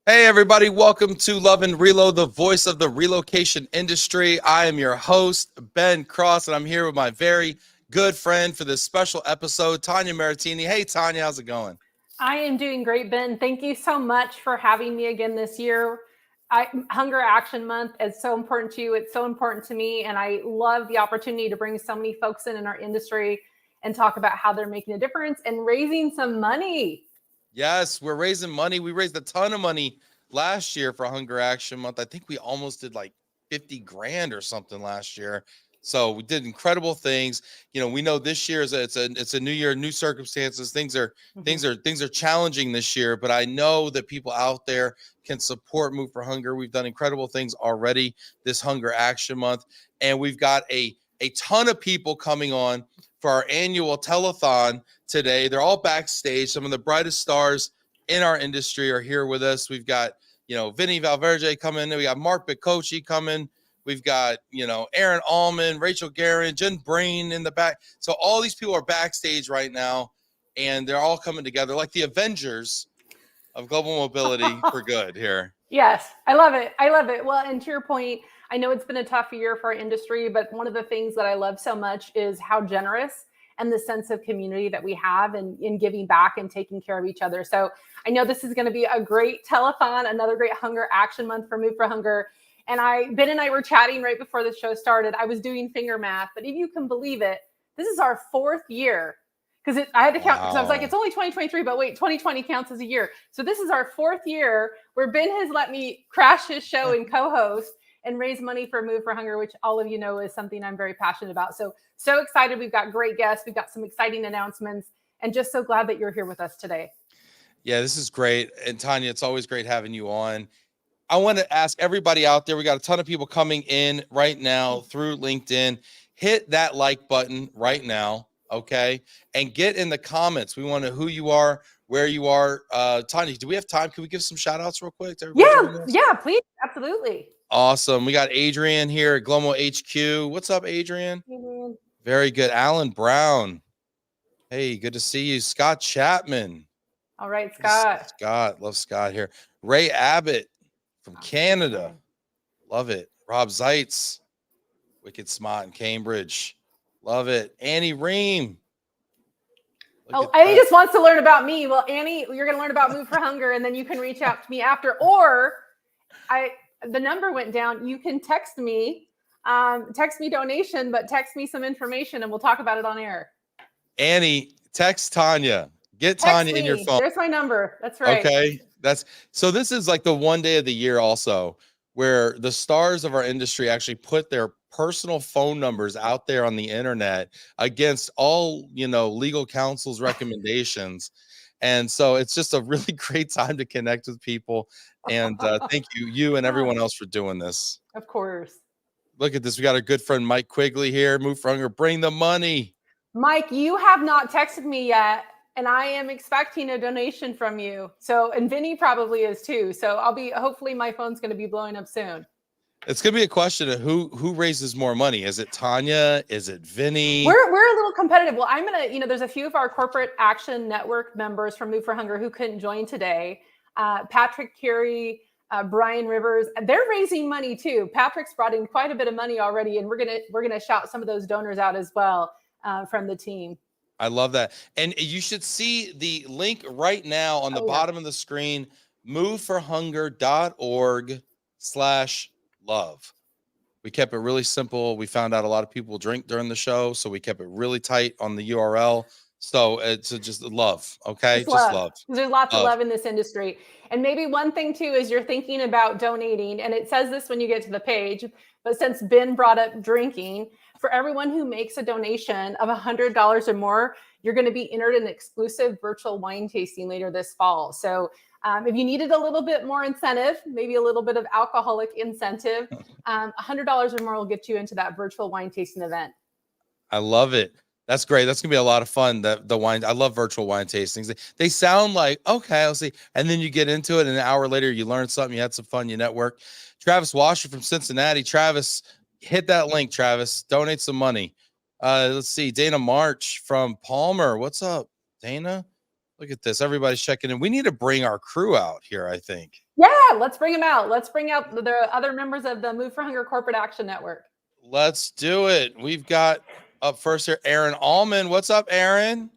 Hey, everybody. Welcome to Love and Reload, the voice of the relocation industry. I am your host, Ben Cross, and I'm here with my very good friend for this special episode, Tanya Maritini. Hey, Tanya, how's it going? I am doing great, Ben. Thank you so much for having me again this year. Hunger Action Month is so important to you. It's so important to me. And I love the opportunity to bring so many folks in our industry and talk about how they're making a difference and raising some money. Yes, we're raising money. We raised a ton of money last year for Hunger Action Month. I think we almost did like 50 grand or something last year. So we did incredible things. We know this year it's a new year, new circumstances. Things are challenging this year, but I know that people out there can support Move for Hunger. We've done incredible things already this Hunger Action Month, and we've got a ton of people coming on for our annual telethon today. They're all backstage. Some of the brightest stars in our industry are here with us. We've got, Vinny Valverde coming. We got Mark Bicocci coming. We've got, Aaron Allman, Rachel Guerin, Jen Brain in the back. So all these people are backstage right now, and they're all coming together like the Avengers of global mobility for good here. Yes, I love it. I love it. Well, and to your point, I know it's been a tough year for our industry, but one of the things that I love so much is how generous and the sense of community that we have in giving back and taking care of each other. So I know this is going to be a great telethon, another great Hunger Action Month for Move for Hunger. And Ben and I were chatting right before the show started. I was doing finger math, but if you can believe it, this is our 4th year because I had to count because I was like, it's only 2023, but wait, 2020 counts as a year. So this is our 4th year where Ben has let me crash his show and co-host and raise money for Move for Hunger, which all of you know is something I'm very passionate about. So excited. We've got great guests. We've got some exciting announcements, and just so glad that you're here with us today. Yeah, this is great. And Tanya, it's always great having you on. I want to ask everybody out there, we got a ton of people coming in right now through LinkedIn. Hit that like button right now, okay? And get in the comments. We want to know who you are, where you are. Tanya, do we have time? Can we give some shout outs real quick to everybody? Yeah, please. Absolutely. Awesome. We got Adrian here at Glomo HQ. What's up, Adrian? Amen. Very good. Alan Brown. Hey, good to see you. Scott Chapman. All right, Scott. Scott. Love Scott here. Ray Abbott from Canada. Love it. Rob Zeitz. Wicked Smart in Cambridge. Love it. Annie Ream. Annie just wants to learn about me. Well, Annie, you're going to learn about Move for Hunger, and then you can reach out to me after. Or the number went down. You can text me donation, but text me some information, and we'll talk about it on air. Annie, text Tanya. Get Tanya in your phone. There's my number. That's right. Okay. So this is like the one day of the year also where the stars of our industry actually put their personal phone numbers out there on the internet against all, legal counsel's recommendations. And so it's just a really great time to connect with people. And thank you and everyone else for doing this. Of course. Look at this. We got our good friend Mike Quigley here. Move for Hunger. Bring the money. Mike, you have not texted me yet, and I am expecting a donation from you. So, and Vinny probably is too. So hopefully my phone's going to be blowing up soon. It's going to be a question of who raises more money. Is it Tanya? Is it Vinny? We're a little competitive. Well, I'm going to, there's a few of our Corporate Action Network members from Move for Hunger who couldn't join today. Patrick Carey, Brian Rivers, they're raising money too. Patrick's brought in quite a bit of money already, and we're gonna shout some of those donors out as well from the team. I love that. And you should see the link right now on the bottom of the screen, moveforhunger.org/love. We kept it really simple. We found out a lot of people drink during the show, so we kept it really tight on the URL. So it's just love, okay? Just love. There's lots of love in this industry. And maybe one thing too is you're thinking about donating, and it says this when you get to the page, but since Ben brought up drinking, for everyone who makes a donation of $100 or more, you're going to be entered in an exclusive virtual wine tasting later this fall. So if you needed a little bit more incentive, maybe a little bit of alcoholic incentive, $100 or more will get you into that virtual wine tasting event. I love it. That's great. That's going to be a lot of fun. The wine, I love virtual wine tastings. They sound like, okay, I'll see. And then you get into it, and an hour later, you learn something, you had some fun, you network. Travis Washer from Cincinnati. Travis, hit that link, Travis. Donate some money. Let's see. Dana March from Palmer. What's up, Dana? Look at this. Everybody's checking in. We need to bring our crew out here, I think. Yeah, let's bring them out. Let's bring out the other members of the Move for Hunger Corporate Action Network. Let's do it. We've got up first here, Aaron Allman. What's up, Aaron?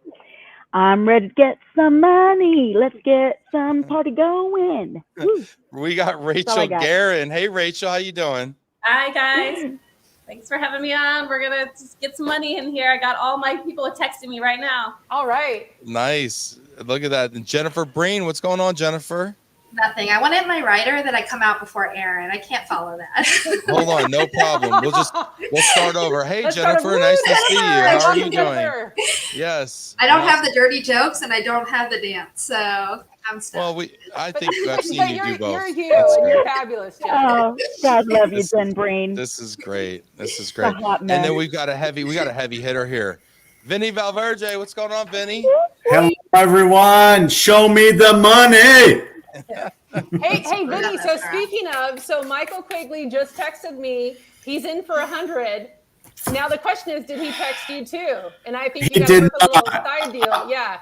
I'm ready to get some money. Let's get some party going. Woo. We got Rachel Guerin. Hey, Rachel, how you doing? Hi, guys. Thanks for having me on. We're going to get some money in here. I got all my people texting me right now. All right. Nice. Look at that. And Jennifer Breen, what's going on, Jennifer? Nothing. I wanted my writer that I come out before Aaron. I can't follow that. Hold on, no problem. We'll start over. Hey, Jennifer, nice to see you. How are you doing? Yes. I don't have the dirty jokes and I don't have the dance, so I'm stuck. Well, I think I've seen you do both. You're you, and you're fabulous, Jennifer. Oh, God love you, Jen Breen. This is great. This is great. And then we got a heavy hitter here. Vinny Valverde, what's going on, Vinny? Hello, everyone. Show me the money. Hey, Vinny. So speaking of, Michael Quigley just texted me. He's in for 100. Now the question is, did he text you too? And I think you got to work a little side deal. Yeah.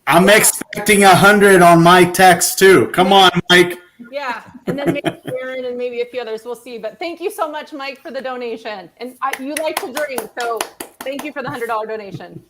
I'm expecting 100 on my text too. Come on, Mike. Yeah, and then maybe Aaron and maybe a few others. We'll see. But thank you so much, Mike, for the donation. And you like to drink, so thank you for the $100 donation.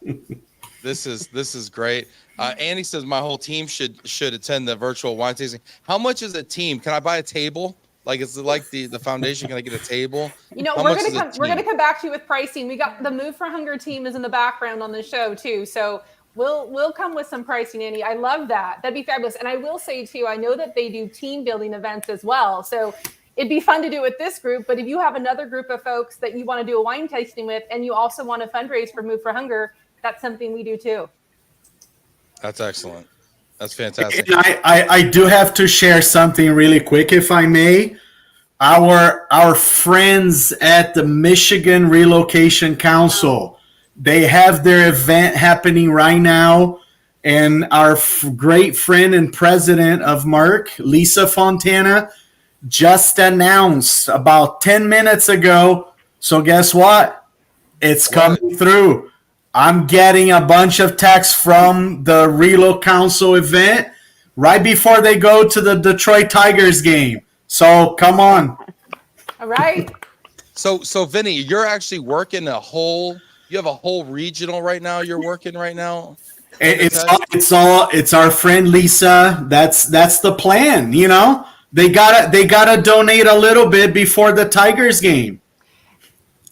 This is great. Annie says my whole team should attend the virtual wine tasting. How much is a team? Can I buy a table? Like, is it like the foundation? Can I get a table? You know, we're gonna come back to you with pricing. We got the Move for Hunger team is in the background on the show too, so we'll come with some pricing, Annie. I love that. That'd be fabulous. And I will say too, I know that they do team building events as well, so it'd be fun to do with this group. But if you have another group of folks that you want to do a wine tasting with, and you also want to fundraise for Move for Hunger, that's something we do too. That's excellent. That's fantastic. And I do have to share something really quick, if I may. Our friends at the Michigan Relocation Council, they have their event happening right now. And our great friend and president of Mark, Lisa Fontana, just announced about 10 minutes ago. So guess what? It's coming through. I'm getting a bunch of texts from the Relo Council event right before they go to the Detroit Tigers game. So come on. All right. So Vinny, you're actually working you have a whole regional right now. You're working right now. It's our friend Lisa. That's the plan. You know, they gotta donate a little bit before the Tigers game.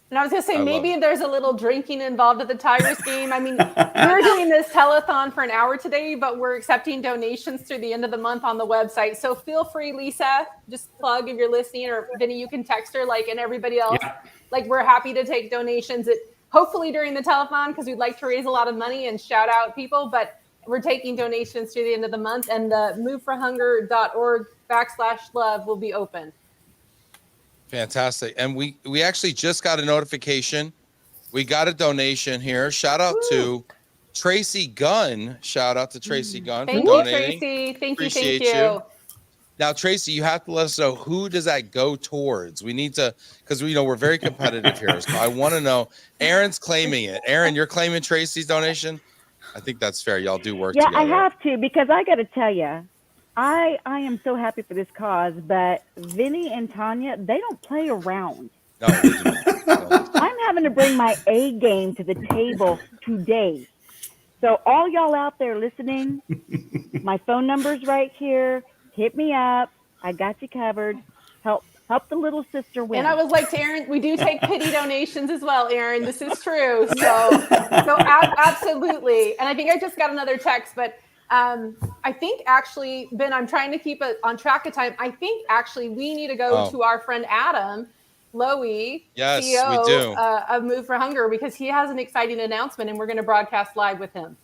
And I was going to say, maybe there's a little drinking involved at the Tigers game. I mean, we're doing this telethon for an hour today, but we're accepting donations through the end of the month on the website. So feel free, Lisa, just plug if you're listening, or Vinny, you can text her and everybody else. Yeah. We're happy to take donations hopefully during the telethon, because we'd like to raise a lot of money and shout out people, but we're taking donations through the end of the month, and the moveforhunger.org/love will be open. Fantastic. And we actually just got a notification. We got a donation here. Shout out to Tracy Gunn. Shout out to Tracy Gunn for donating. Tracy. Thank you. Now, Tracy, you have to let us know, who does that go towards? We need to, because we're very competitive here. So I want to know. Aaron's claiming it. Aaron, you're claiming Tracy's donation? I think that's fair. Y'all do work together. Yeah, I have to, because I got to tell you, I am so happy for this cause, but Vinny and Tanya, they don't play around. No, they do not. I'm having to bring my A game to the table today. So all y'all out there listening, my phone number's right here. Hit me up. I got you covered. Help the little sister win. And I was like to Aaron, we do take pity donations as well, Aaron. This is true. So absolutely. And I think I just got another text, but I think actually, Ben, I'm trying to keep it on track of time. I think actually we need to go to our friend Adam Lowy, yes, CEO we do. Of Move for Hunger, because he has an exciting announcement and we're going to broadcast live with him.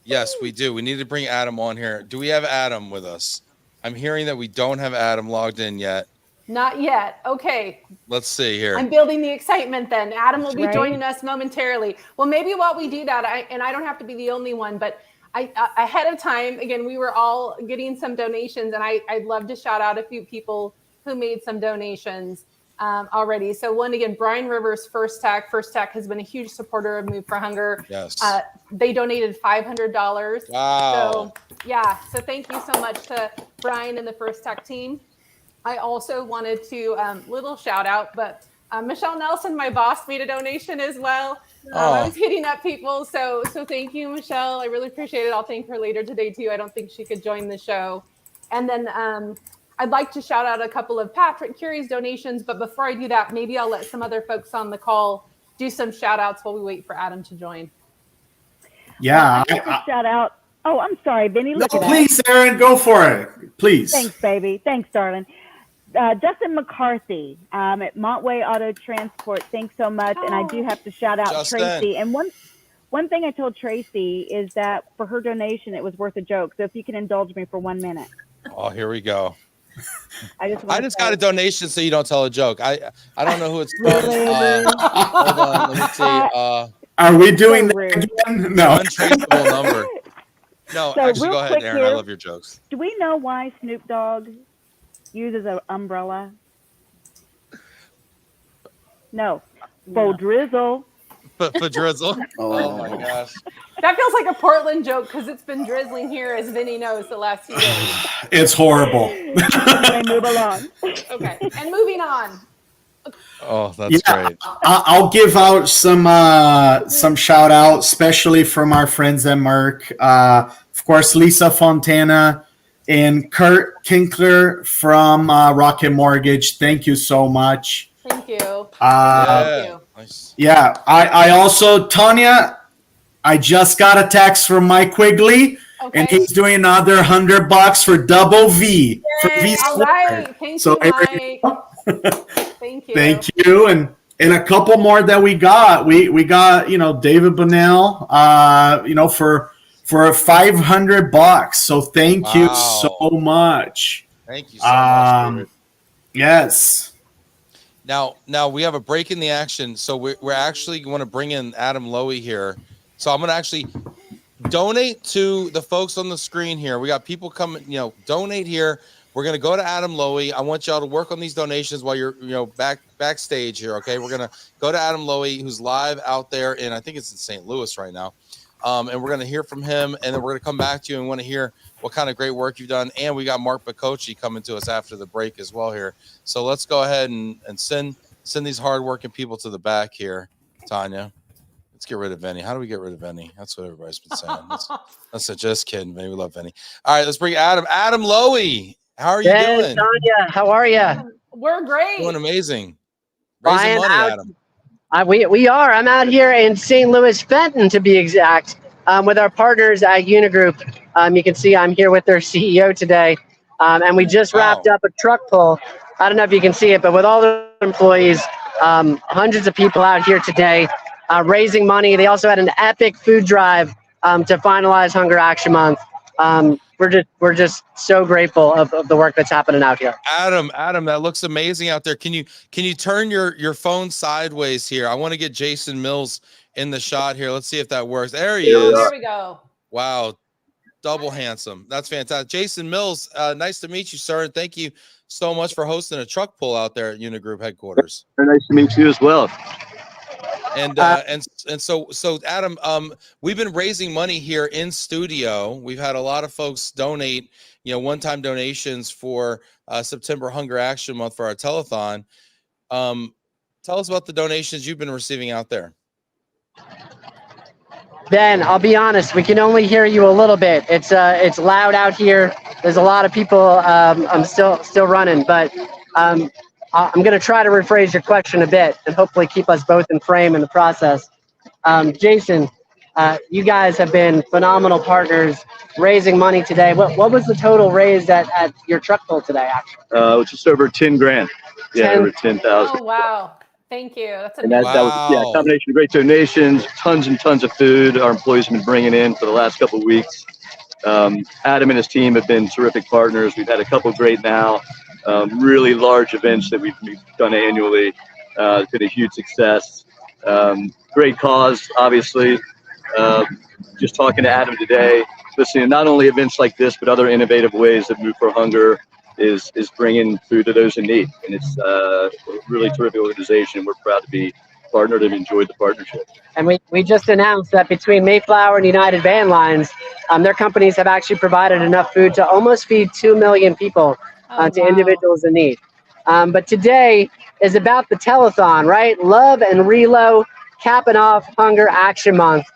Yes, we do. We need to bring Adam on here. Do we have Adam with us? I'm hearing that we don't have Adam logged in yet. Not yet. Okay. Let's see here. I'm building the excitement then. Adam will be joining us momentarily. Well, maybe while we do that, I don't have to be the only one, but ahead of time, again, we were all getting some donations, and I'd love to shout out a few people who made some donations. already. So one, again, Brian Rivers, First Tech. First Tech has been a huge supporter of Move for Hunger. Yes. They donated $500. Wow. So yeah, so thank you so much to Brian and the First Tech team. I also wanted to, little shout out, but Michelle Nelson, my boss, made a donation as well. I was hitting up people. So thank you, Michelle. I really appreciate it. I'll thank her later today too. I don't think she could join the show. And then I'd like to shout out a couple of Patrick Curie's donations, but before I do that, maybe I'll let some other folks on the call do some shout outs while we wait for Adam to join. Yeah. Well, I shout out. Oh, I'm sorry, Benny. No, please, Aaron, go for it. Please. Thanks, baby. Thanks, darling. Justin McCarthy at Montway Auto Transport. Thanks so much. And I do have to shout out Justin. Tracy. And one thing I told Tracy is that for her donation, it was worth a joke. So if you can indulge me for 1 minute. Oh, here we go. I just got a donation so you don't tell a joke. I don't know who it's from. Hold on, let me see. Are we doing So that rude. again? No. Untraceable number. No, So actually, real go ahead, quick Aaron. I here, love your jokes. Do we know why Snoop Dogg uses an umbrella? No. For drizzle. For drizzle. Oh my gosh. That feels like a Portland joke because it's been drizzling here, as Vinny knows, the last few days. It's horrible. They move along. Okay, and moving on. Oh, that's great. I'll give out some shout out, especially from our friends at Merck. Of course, Lisa Fontana and Kurt Kinkler from Rocket Mortgage. Thank you so much. Thank you. Yeah. Thank you. Nice. Yeah, I also, Tanya, I just got a text from Mike Quigley, Okay. and he's doing another $100 for double V. For V All squared. right. Thank So you, there you Mike. Thank you. Thank you, and a couple more that we got. We got David Bunnell, for $500. So thank you so much. Thank you so much, David. Yes. Now we have a break in the action, so we're actually going to bring in Adam Lowy here. So I'm going to actually donate to the folks on the screen here. We got people coming, donate here. We're going to go to Adam Lowy. I want y'all to work on these donations while you're, backstage here. Okay. We're going to go to Adam Lowy, who's live out there in, I think it's in St. Louis right now. And we're going to hear from him, and then we're going to come back to you and want to hear what kind of great work you've done. And we got Mark Bacocci coming to us after the break as well here. So let's go ahead and send these hardworking people to the back here, Tanya. Let's get rid of Vinny. How do we get rid of Vinny? That's what everybody's been saying. That's just kidding. Vinny, we love Vinny. All right, let's bring Adam Lowy. How are you doing? Tanya, how are you? We're great. Doing amazing. Raising money, Adam. We are. I'm out here in St. Louis, Fenton, to be exact, with our partners at Unigroup. You can see I'm here with their CEO today, and we just wrapped up a truck pull. I don't know if you can see it, but with all the employees, hundreds of people out here today raising money. They also had an epic food drive to finalize Hunger Action Month. We're just so grateful of the work that's happening out here. Adam, that looks amazing out there. Can you turn your phone sideways here? I want to get Jason Mills in the shot here. Let's see if that works. There he is. There we go. Wow. Double handsome. That's fantastic. Jason Mills, nice to meet you, sir. And thank you so much for hosting a truck pull out there at Unigroup headquarters. Very nice to meet you as well. And so Adam, we've been raising money here in studio. We've had a lot of folks donate, one-time donations for September Hunger Action Month for our telethon. Tell us about the donations you've been receiving out there. Ben, I'll be honest, we can only hear you a little bit. It's loud out here. There's a lot of people. I'm still running, but I'm going to try to rephrase your question a bit and hopefully keep us both in frame in the process. Jason, you guys have been phenomenal partners raising money today. What was the total raised at your truck pull today, actually? Just over 10 grand. Yeah, over 10,000. Oh, wow. Thank you. That's And that was a combination of great donations, tons and tons of food our employees have been bringing in for the last couple of weeks. Adam and his team have been terrific partners. We've had a couple great really large events that we've done annually. It's been a huge success. Great cause, obviously. Just talking to Adam today, listening to not only events like this, but other innovative ways that Move for Hunger is bringing food to those in need, and it's a really terrific organization. We're proud to be partnered and enjoyed the partnership. And we just announced that between Mayflower and United Van Lines, their companies have actually provided enough food to almost feed 2 million people to individuals in need. But today is about the telethon, right? Love and Relo, capping off Hunger Action Month.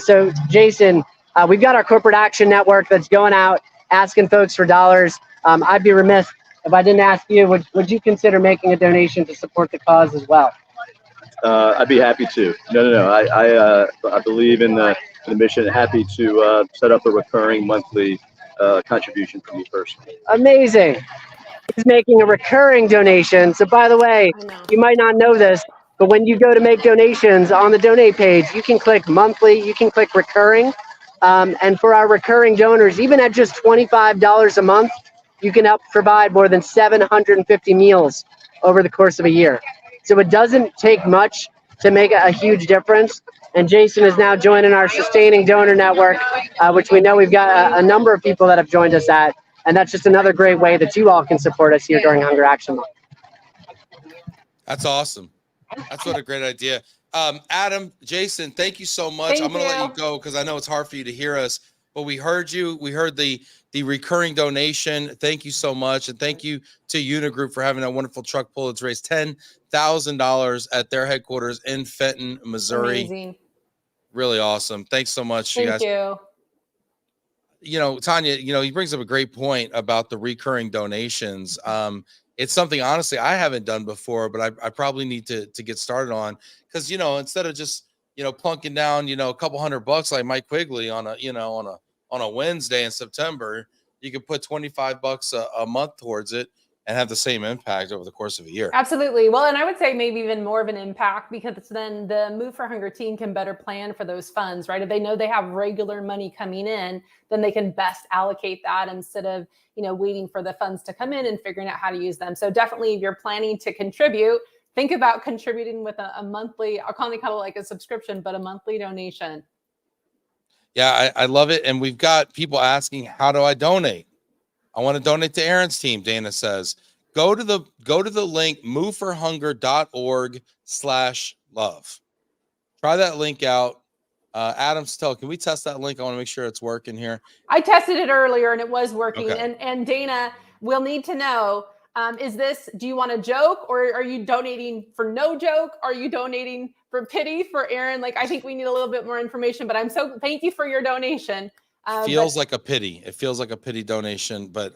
So Jason, we've got our corporate action network that's going out asking folks for dollars. I'd be remiss if I didn't ask you, would you consider making a donation to support the cause as well? I'd be happy to. No. I believe in the mission. Happy to set up a recurring monthly contribution from me personally. Amazing. He's making a recurring donation. So by the way, you might not know this, but when you go to make donations on the donate page, you can click monthly, you can click recurring. And for our recurring donors, even at just $25 a month, you can help provide more than 750 meals over the course of a year. So it doesn't take much to make a huge difference. And Jason is now joining our sustaining donor network, which we know we've got a number of people that have joined us at. And that's just another great way that you all can support us here during Hunger Action Month. That's awesome. That's what a great idea. Adam, Jason, thank you so much. Thank I'm going to let you. you go because I know it's hard for you to hear us, but we heard you. We heard the recurring donation. Thank you so much. And thank you to Unigroup for having that wonderful truck pull. It's raised $10,000 at their headquarters in Fenton, Missouri. Amazing. Really awesome. Thanks so much, you guys. Thank you. You know, Tanya, he brings up a great point about the recurring donations. It's something, honestly, I haven't done before, but I probably need to get started on because, instead of just, plunking down, a couple $100 like Mike Quigley on a Wednesday in September, you could put $25 a month towards it and have the same impact over the course of a year. Absolutely. Well, and I would say maybe even more of an impact because then the Move for Hunger team can better plan for those funds, right? If they know they have regular money coming in, then they can best allocate that instead of, waiting for the funds to come in and figuring out how to use them. So definitely if you're planning to contribute, think about contributing with a monthly, I'll call it like a subscription, but a monthly donation. Yeah, I love it. And we've got people asking, how do I donate? I want to donate to Aaron's team, Dana says. Go to the link, moveforhunger.org/love. Try that link out. Adam Stell, can we test that link? I want to make sure it's working here. I tested it earlier and it was working. Okay. And Dana, we'll need to know, do you want a joke or are you donating for no joke? Are you donating for pity for Aaron? I think we need a little bit more information, but thank you for your donation. Feels like a pity. It feels like a pity donation, but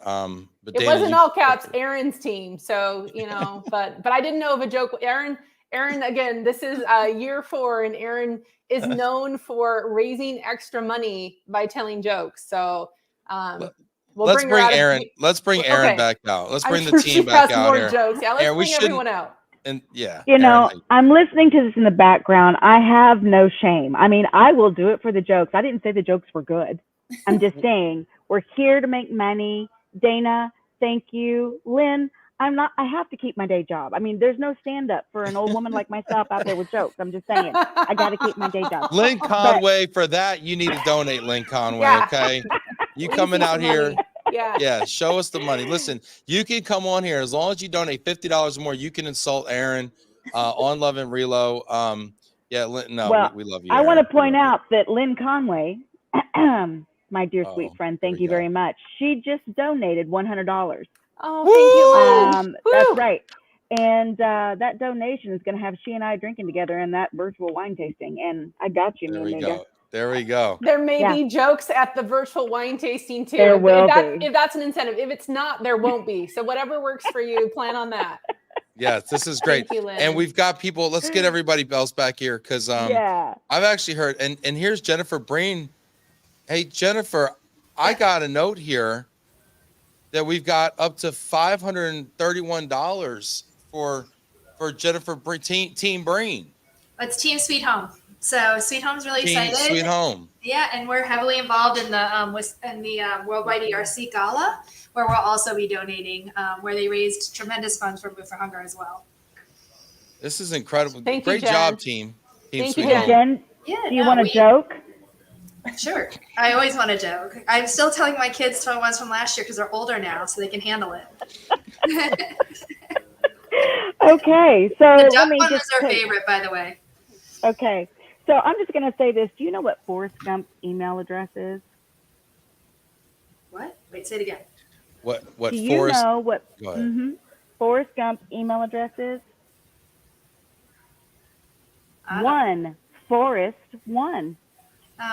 it Dana, wasn't all caps, Aaron's team. So, but I didn't know of a joke. Aaron, again, this is year 4 and Aaron is known for raising extra money by telling jokes. So, let's bring Aaron. Let's bring Aaron back out. Let's bring the team back out more here. Jokes. Yeah, let's Aaron, bring everyone out. And yeah, Aaron, I'm listening to this in the background. I have no shame. I mean, I will do it for the jokes. I didn't say the jokes were good. I'm just saying we're here to make money. Dana, thank you. Lynn, I have to keep my day job. I mean, there's no stand up for an old woman like myself out there with jokes. I'm just saying, I got to keep my day job. Lynn Conway, for that, you need to donate, Lynn Conway. Yeah. Okay. You coming out here. Yeah. Show us the money. Listen, you can come on here as long as you donate $50 or more. You can insult Aaron on Love and Relo. Lynn, no, we love you. I Aaron. want to point out that Lynn Conway, my dear sweet friend, thank you very much. She just donated $100. Oh, thank you, Lynn. That's right. And that donation is going to have she and I drinking together in that virtual wine tasting. And I got you, There me we amiga. go. There we go. There may be jokes at the virtual wine tasting too. There will be. If that's an incentive. If it's not, there won't be. So whatever works for you, plan on that. Yes, this is great. Thank you, Lynn. And we've got people. Let's get everybody else back here because I've actually heard. And here's Jennifer Breen. Hey, Jennifer, I got a note here that we've got up to $531 for Jennifer Breen, Team Breen. It's Team Sweet Home. So Sweet Home's really excited. Sweet Home. Yeah, and we're heavily involved in the Worldwide ERC Gala, where we'll also be donating, where they raised tremendous funds for Move for Hunger as well. This is incredible. Thank you, Great Jen. job, team. Thank Sweet you, Home. Jen, do you want a joke? Sure. I always want to joke. I'm still telling my kids to ones from last year because they're older now, so they can handle it. Okay, so The let duck me one was just our tell you- favorite, by the way. Okay, so I'm just going to say this. Do you know what Forrest Gump's email address is? What? Wait, say it again. What Do you Forrest? know what Go ahead. Forrest Gump's email address is? I don't- One. Forrest one. They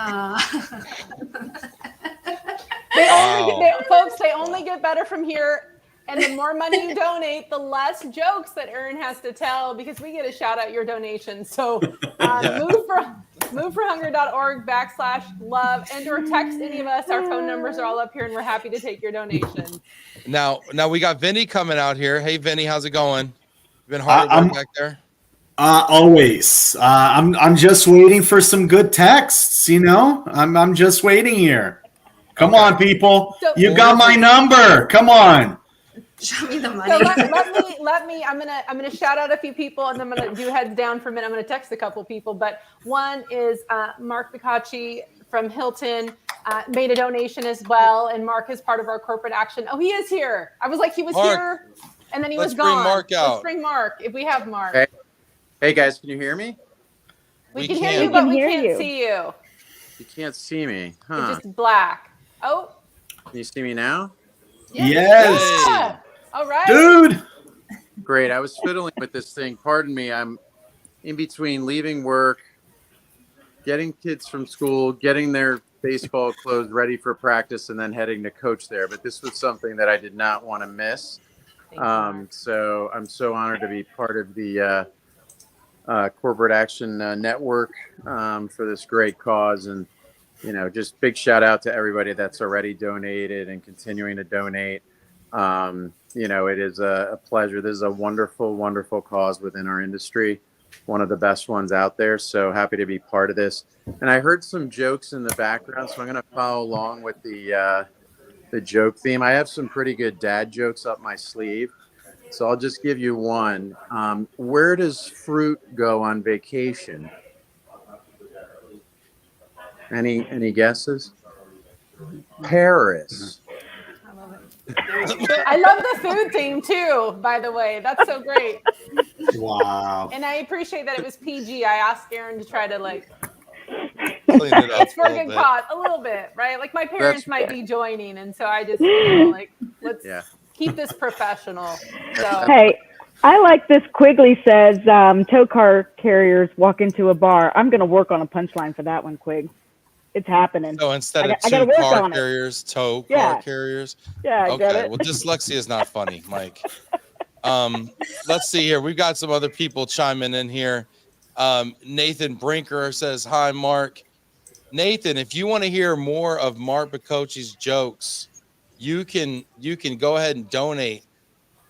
only Wow. get, folks, they only get better from here. And the more money you donate, the less jokes that Aaron has to tell because we get to shout out your donations. So moveforhunger.org/love and or text any of us. Our phone numbers are all up here and we're happy to take your donations. Now we got Vinny coming out here. Hey, Vinny, how's it going? You been hard at work back there? Always. I'm just waiting for some good texts. You know, I'm just waiting here. Come on, people. So- You got my number. Come on. Show me the money. So let me. I'm gonna shout out a few people, and then I'm gonna do heads down for a minute. I'm gonna text a couple people, but one is Mark Bicacci from Hilton made a donation as well, and Mark is part of our corporate action. Oh, he is here. I was like, he was Mark. here, and then he Let's was bring gone. Mark out. Let's bring Mark if we have Mark. Hey. Hey guys, can you hear me? We can hear you, but we can't see you. You can't see me, It's huh? just black. Oh, Can you see me now? Yes. yeah. All right, Dude. Great. I was fiddling with this thing. Pardon me. I'm in between leaving work, getting kids from school, getting their baseball clothes ready for practice, and then heading to coach there. But this was something that I did not want to miss. So I'm so honored to be part of the corporate action network for this great cause. And, you know, just big shout out to everybody that's already donated and continuing to donate. You know, it is a pleasure. This is a wonderful, wonderful cause within our industry, one of the best ones out there. So happy to be part of this. And I heard some jokes in the background, so I'm going to follow along with the joke theme. I have some pretty good dad jokes up my sleeve, so I'll just give you one. Where does fruit go on vacation? Any guesses? Paris. I love the food theme too. By the way, that's so great. Wow. And I appreciate that it was PG. I asked Aaron to try to like Clean it up it's for a a little good bit. cause, a little bit, right? Like my parents That's- might be joining, and so I just like let's Yeah. keep this professional. So Hey, I like this. Quigley says tow car carriers walk into a bar. I'm going to work on a punchline for that one, Quig. It's happening. So instead of I gotta two work car on it. carriers, tow Yeah. car carriers. Yeah, I get Okay. it. Well, dyslexia is not funny, Mike. Let's see here. We've got some other people chiming in here. Nathan Brinker says, "Hi, Mark." Nathan, if you want to hear more of Mark Bicocci's jokes, you can go ahead and donate.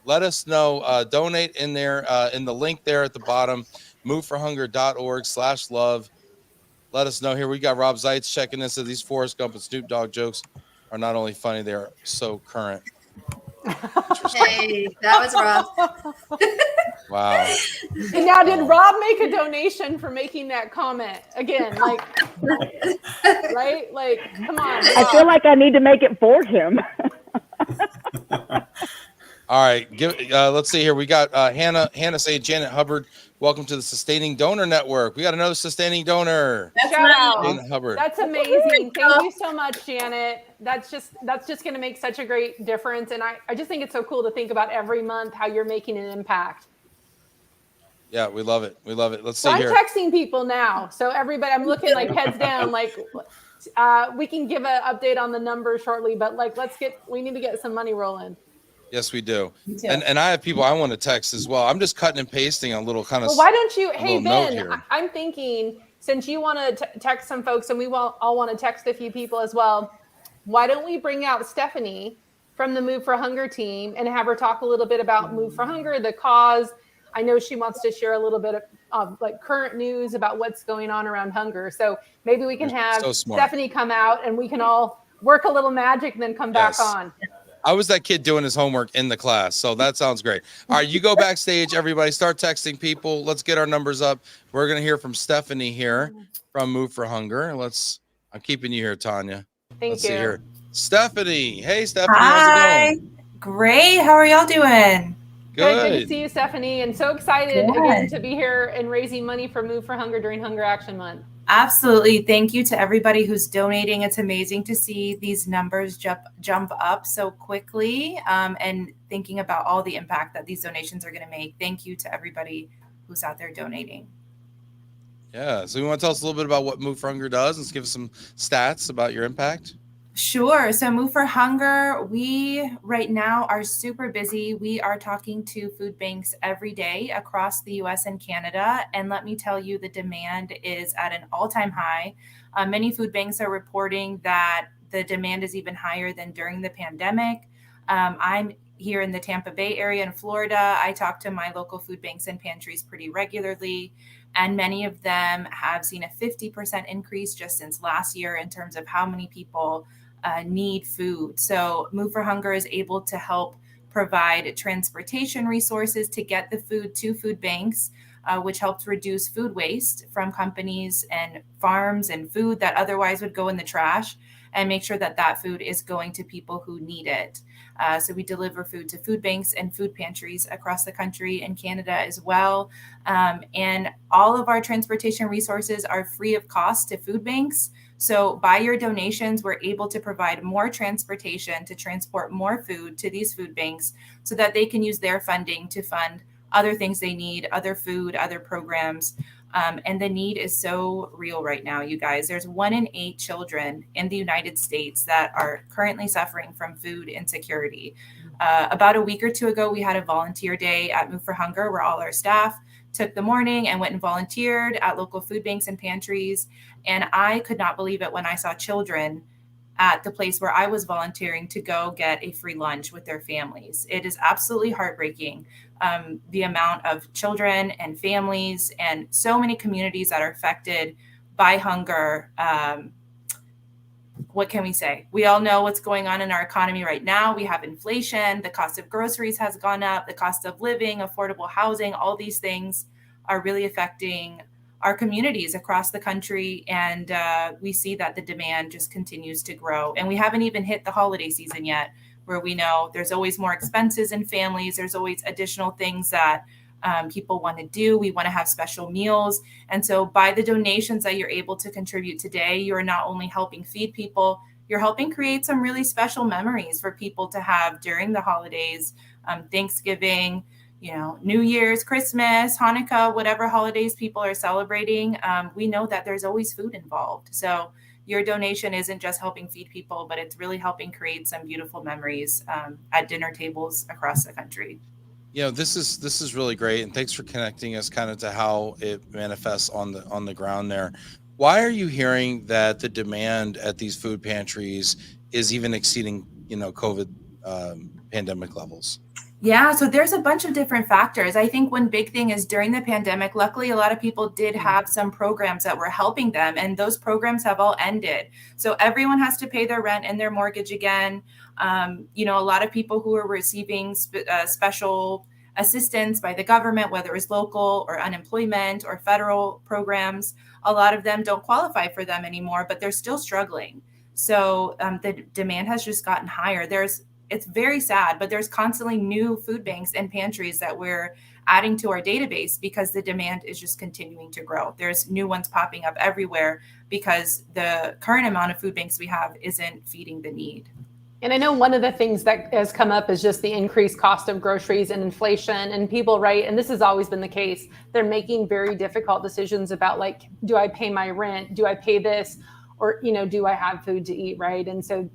Let us know. Donate in there in the link there at the bottom, moveforhunger.org/love. Let us know here. We got Rob Zeitz checking in. So these Forrest Gump and Snoop Dogg jokes are not only funny, they're so current. Hey, that was rough. Wow. and now did Rob make a donation for making that comment again? Like right? Like come on. I feel like I need to make it for him. All right. Let's see here. We got Hannah saying, Janet Hubbard, welcome to the Sustaining Donor Network. We got another sustaining donor. Shout out. Janet Hubbard. That's amazing. Thank you so much, Janet. That's just going to make such a great difference. And I just think it's so cool to think about every month how you're making an impact. Yeah, we love it. We love it. Let's see So I'm here. texting people now. So everybody, I'm looking like heads down, like we can give an update on the numbers shortly, but like, we need to get some money rolling. Yes, we do. Me too. And I have people I want to text as well. I'm just cutting and pasting a little kind of. Well, why don't you, a hey, little note Ben, here. I'm thinking since you want to text some folks and we all want to text a few people as well, why don't we bring out Stephanie from the Move for Hunger team and have her talk a little bit about Move for Hunger, the cause. I know she wants to share a little bit of like current news about what's going on around hunger. So maybe we can have so smart. Stephanie come out and we can all work a little magic and then come back Yes. on. I was that kid doing his homework in the class. So that sounds great. All right, you go backstage, everybody. Start texting people. Let's get our numbers up. We're going to hear from Stephanie here from Move for Hunger. I'm keeping you here, Tanya. Thank Let's you. see here. Stephanie. Hey, Stephanie. How's it going? Great. How are y'all doing? Good to see you, Stephanie. And so excited again to be here and raising money for Move for Hunger during Hunger Action Month. Absolutely. Thank you to everybody who's donating. It's amazing to see these numbers jump up so quickly, and thinking about all the impact that these donations are going to make. Thank you to everybody who's out there donating. Yeah. So you want to tell us a little bit about what Move for Hunger does and give us some stats about your impact? Sure. So Move for Hunger, we right now are super busy. We are talking to food banks every day across the US and Canada. And let me tell you, the demand is at an all-time high. Many food banks are reporting that the demand is even higher than during the pandemic. I'm here in the Tampa Bay area in Florida. I talk to my local food banks and pantries pretty regularly. And many of them have seen a 50% increase just since last year in terms of how many people need food. So Move for Hunger is able to help provide transportation resources to get the food to food banks, which helps reduce food waste from companies and farms and food that otherwise would go in the trash, and make sure that that food is going to people who need it. So we deliver food to food banks and food pantries across the country and Canada as well. And all of our transportation resources are free of cost to food banks. So by your donations, we're able to provide more transportation to transport more food to these food banks so that they can use their funding to fund other things they need, other food, other programs. And the need is so real right now, you guys. There's 1 in 8 children in the United States that are currently suffering from food insecurity. About a week or two ago, we had a volunteer day at Move for Hunger where all our staff took the morning and went and volunteered at local food banks and pantries. And I could not believe it when I saw children at the place where I was volunteering to go get a free lunch with their families. It is absolutely heartbreaking, the amount of children and families and so many communities that are affected by hunger. What can we say? We all know what's going on in our economy right now. We have inflation, the cost of groceries has gone up, the cost of living, affordable housing, all these things are really affecting our communities across the country. And we see that the demand just continues to grow. And we haven't even hit the holiday season yet, where we know there's always more expenses in families. There's always additional things that people want to do. We want to have special meals. And so by the donations that you're able to contribute today, you're not only helping feed people, you're helping create some really special memories for people to have during the holidays, Thanksgiving, New Year's, Christmas, Hanukkah, whatever holidays people are celebrating. We know that there's always food involved. So your donation isn't just helping feed people, but it's really helping create some beautiful memories at dinner tables across the country. This is really great, and thanks for connecting us kind of to how it manifests on the ground there. Why are you hearing that the demand at these food pantries is even exceeding COVID pandemic levels? Yeah, so there's a bunch of different factors. I think one big thing is during the pandemic, luckily, a lot of people did have some programs that were helping them, and those programs have all ended. So everyone has to pay their rent and their mortgage again. A lot of people who are receiving special assistance by the government, whether it's local or unemployment or federal programs, a lot of them don't qualify for them anymore, but they're still struggling. So the demand has just gotten higher. It's very sad, but there's constantly new food banks and pantries that we're adding to our database because the demand is just continuing to grow. There's new ones popping up everywhere because the current amount of food banks we have isn't feeding the need. And I know one of the things that has come up is just the increased cost of groceries and inflation, and people, right? And this has always been the case. They're making very difficult decisions about, like, do I pay my rent? Do I pay this? Or, do I have food to eat, right? And so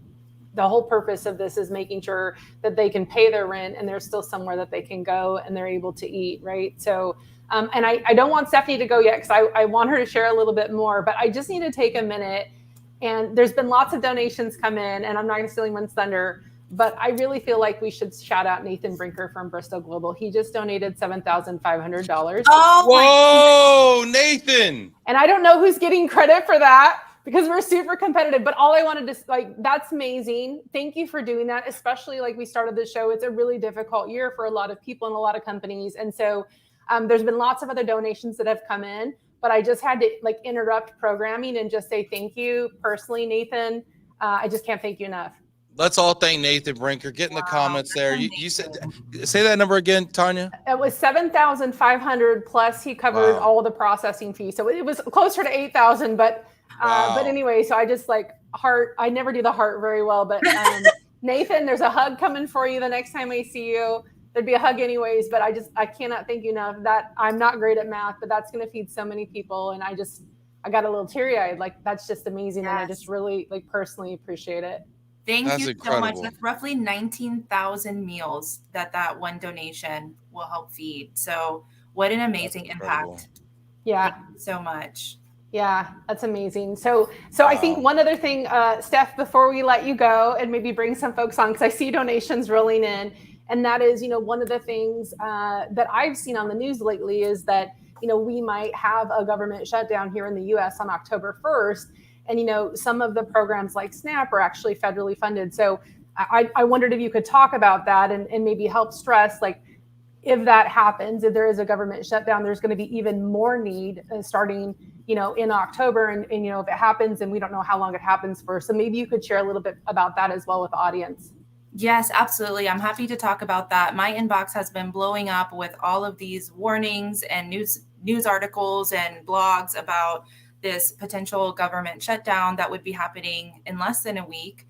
the whole purpose of this is making sure that they can pay their rent and there's still somewhere that they can go and they're able to eat, right? So, and I don't want Stephanie to go yet because I want her to share a little bit more, but I just need to take a minute. And there's been lots of donations come in, and I'm not going to steal anyone's thunder, but I really feel like we should shout out Nathan Brinker from Bristol Global. He just donated $7,500. Oh, whoa, Nathan! And I don't know who's getting credit for that, because we're super competitive, but all I wanted to that's amazing. Thank you for doing that. Especially like we started the show. It's a really difficult year for a lot of people and a lot of companies. And so there's been lots of other donations that have come in, but I just had to like interrupt programming and just say thank you personally, Nathan. I just can't thank you enough. Let's all thank Nathan Brinker. Get in the comments there. You said, say that number again, Tanya. It was 7,500 plus he covered Wow. all the processing fees. So it was closer to 8,000, but anyway, so I just like heart, I never do the heart very well, but Nathan, there's a hug coming for you the next time I see you. There'd be a hug anyways, but I cannot thank you enough. That I'm not great at math, but that's going to feed so many people. And I got a little teary eyed. Like, that's just amazing. Yes. And I just really like personally appreciate it. Thank you so much. That's roughly 19,000 meals that one donation will help feed. So what an amazing impact. Yeah. Thank you so much. Yeah, that's amazing. So I think one other thing, Steph, before we let you go and maybe bring some folks on, because I see donations rolling in, and that is, one of the things that I've seen on the news lately is that, we might have a government shutdown here in the U.S. on October 1st. And, some of the programs like SNAP are actually federally funded. So I wondered if you could talk about that and maybe help stress, like, if that happens, if there is a government shutdown, there's going to be even more need starting, in October. And, if it happens, and we don't know how long it happens for. So maybe you could share a little bit about that as well with the audience. Yes, absolutely. I'm happy to talk about that. My inbox has been blowing up with all of these warnings and news articles and blogs about this potential government shutdown that would be happening in less than a week.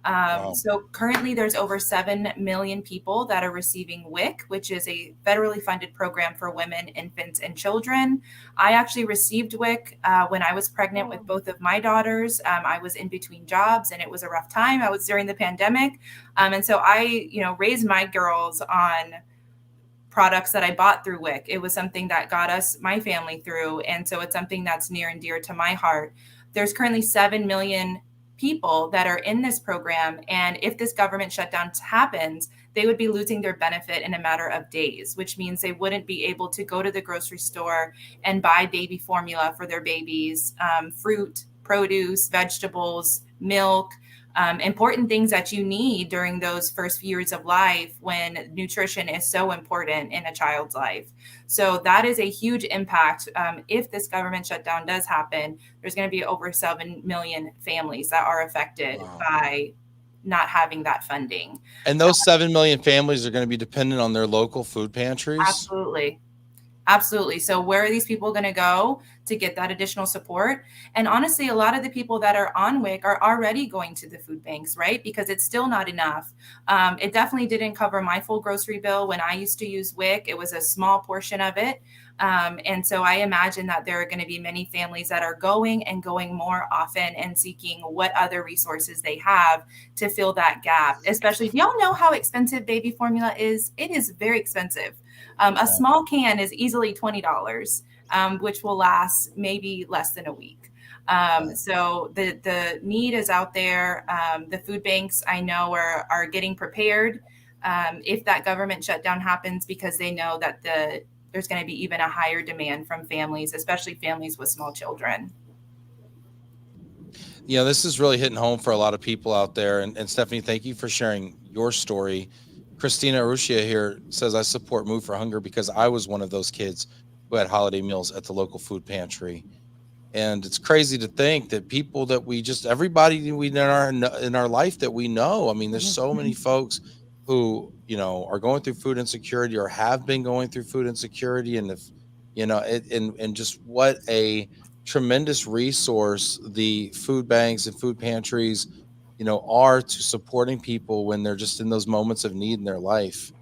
Wow. So currently there's over 7 million people that are receiving WIC, which is a federally funded program for women, infants, and children. I actually received WIC when I was pregnant with both of my daughters. I was in between jobs and it was a rough time. I was during the pandemic. And so I, raised my girls on products that I bought through WIC. It was something that got us, my family, through. And so it's something that's near and dear to my heart. There's currently 7 million people that are in this program. And if this government shutdown happens, they would be losing their benefit in a matter of days, which means they wouldn't be able to go to the grocery store and buy baby formula for their babies, fruit, produce, vegetables, milk, important things that you need during those first few years of life when nutrition is so important in a child's life. So that is a huge impact. If this government shutdown does happen, there's going to be over 7 million families that are affected by not having that funding. And those 7 million families are going to be dependent on their local food pantries? Absolutely. Absolutely. So where are these people going to go to get that additional support? And honestly, a lot of the people that are on WIC are already going to the food banks, right? Because it's still not enough. It definitely didn't cover my full grocery bill when I used to use WIC. It was a small portion of it. And so I imagine that there are going to be many families that are going more often and seeking what other resources they have to fill that gap. Especially, do y'all know how expensive baby formula is? It is very expensive. A small can is easily $20, which will last maybe less than a week. So the need is out there. The food banks, I know, are getting prepared if that government shutdown happens, because they know that there's going to be even a higher demand from families, especially families with small children. This is really hitting home for a lot of people out there. And Stephanie, thank you for sharing your story. Christina Arushia here says, I support Move for Hunger because I was one of those kids who had holiday meals at the local food pantry. And it's crazy to think that people that everybody we in our life that we know, I mean, there's so many folks who, are going through food insecurity or have been going through food insecurity. And and just what a tremendous resource the food banks and food pantries are to supporting people when they're just in those moments of need in their life.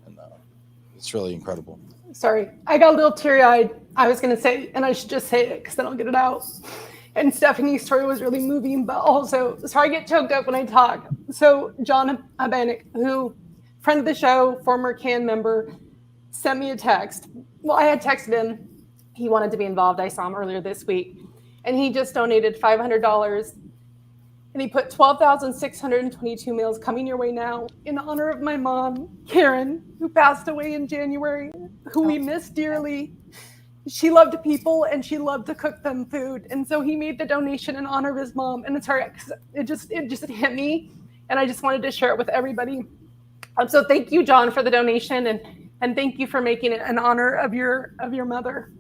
And it's really incredible. Sorry, I got a little teary-eyed. I was going to say, and I should just say it because then I'll get it out. And Stephanie's story was really moving, but also, sorry, I get choked up when I talk. So John Abanik, friend of the show, former CAN member, sent me a text. Well, I had texted him. He wanted to be involved. I saw him earlier this week. And he just donated $500. And he put 12,622 meals coming your way now in honor of my mom, Karen, who passed away in January, who we miss dearly. She loved people and she loved to cook them food. And so he made the donation in honor of his mom. And it's hard, it just hit me. And I just wanted to share it with everybody. So thank you, John, for the donation. And thank you for making it in honor of your mother.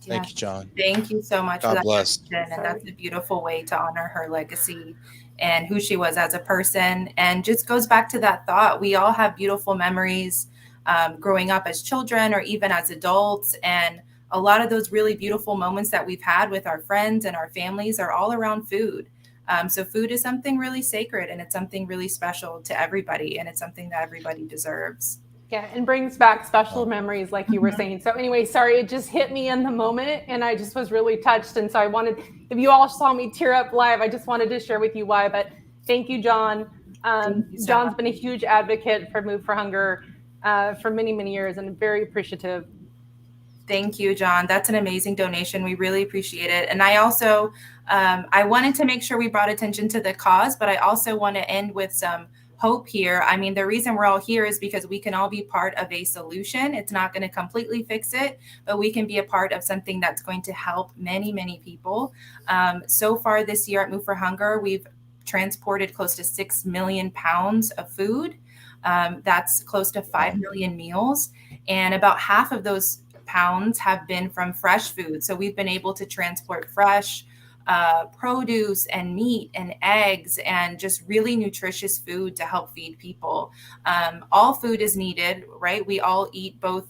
Thank you, John. Thank you so much for God that bless. question. And that's a beautiful way to honor her legacy and who she was as a person. And just goes back to that thought. We all have beautiful memories growing up as children or even as adults. And a lot of those really beautiful moments that we've had with our friends and our families are all around food. So food is something really sacred, and it's something really special to everybody, and it's something that everybody deserves. Yeah, and brings back special memories, like you were saying. So anyway, sorry, it just hit me in the moment, and I just was really touched. And so I wanted, if you all saw me tear up live, I just wanted to share with you why. But thank you, John. John's been a huge advocate for Move for Hunger for many, many years, and very appreciative. Thank you, John. That's an amazing donation. We really appreciate it. And I also, I wanted to make sure we brought attention to the cause, but I also want to end with some hope here. I mean, the reason we're all here is because we can all be part of a solution. It's not going to completely fix it, but we can be a part of something that's going to help many, many people. So far this year at Move for Hunger, we've transported close to 6 million pounds of food. That's close to 5 million meals. And about half of those pounds have been from fresh food. So we've been able to transport fresh produce and meat and eggs and just really nutritious food to help feed people. All food is needed, right? We all eat both,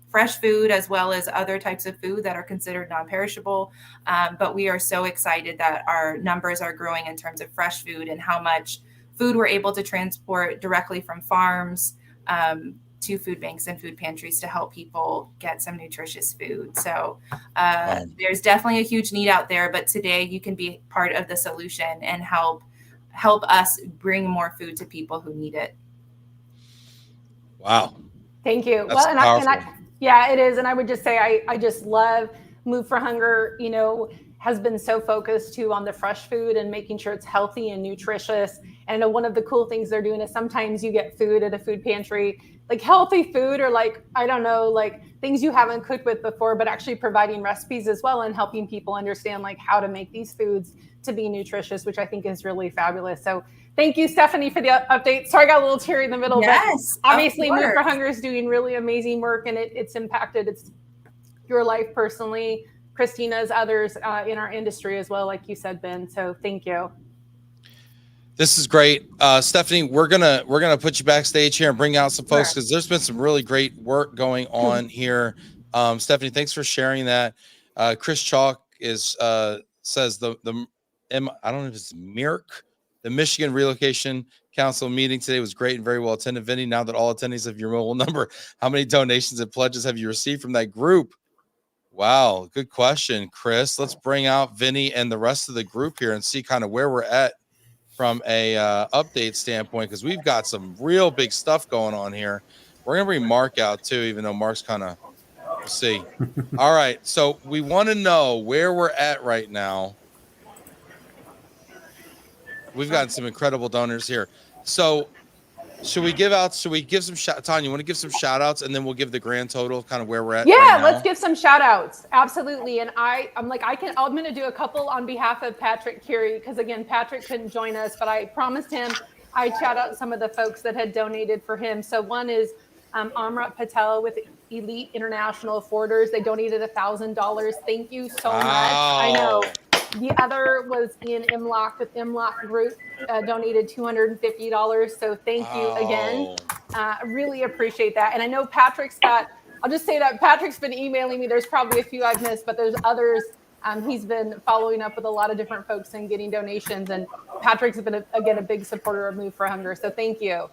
fresh food as well as other types of food that are considered non-perishable. But we are so excited that our numbers are growing in terms of fresh food and how much food we're able to transport directly from farms to food banks and food pantries to help people get some nutritious food. So there's definitely a huge need out there, but today you can be part of the solution and help us bring more food to people who need it. Wow. Thank you. That's powerful. Yeah, it is. And I would just say, I just love Move for Hunger, has been so focused too on the fresh food and making sure it's healthy and nutritious. And I know one of the cool things they're doing is sometimes you get food at a food pantry, like healthy food or things you haven't cooked with before, but actually providing recipes as well and helping people understand how to make these foods to be nutritious, which I think is really fabulous. So thank you, Stephanie, for the update. Sorry, I got a little teary in the middle. Yes, but obviously Move for Hunger is doing really amazing work, and it's impacted your life personally, Christina's, others in our industry as well, like you said, Ben. So thank you. This is great. Stephanie, we're gonna put you backstage here and bring out some folks because there's been some really great work going on here. Stephanie, thanks for sharing that. Chris Chalk says I don't know if it's MIRC, the Michigan Relocation Council meeting today was great and very well attended. Vinny, now that all attendees have your mobile number, how many donations and pledges have you received from that group? Wow, good question, Chris. Let's bring out Vinny and the rest of the group here and see kind of where we're at from a update standpoint, because we've got some real big stuff going on here. We're gonna bring Mark out too, even though Mark's kind of, we'll see. All right, so we want to know where we're at right now. We've gotten some incredible donors here. So should we give some Tanya, you want to give some shout outs and then we'll give the grand total kind of where we're at? Yeah, right now? let's give some shout outs. Absolutely. And I'm going to do a couple on behalf of Patrick Curie, because again, Patrick couldn't join us, but I promised him I'd shout out some of the folks that had donated for him. So one is Amrit Patel with Elite International Forwarders. They donated $1,000. Thank you so much. I know. The other was Ian Imlock with Imlock Group, donated $250. So thank you again. Really appreciate that. And I know I'll just say that Patrick's been emailing me. There's probably a few I've missed, but there's others. He's been following up with a lot of different folks and getting donations. And Patrick's been, a big supporter of Move for Hunger. So thank you.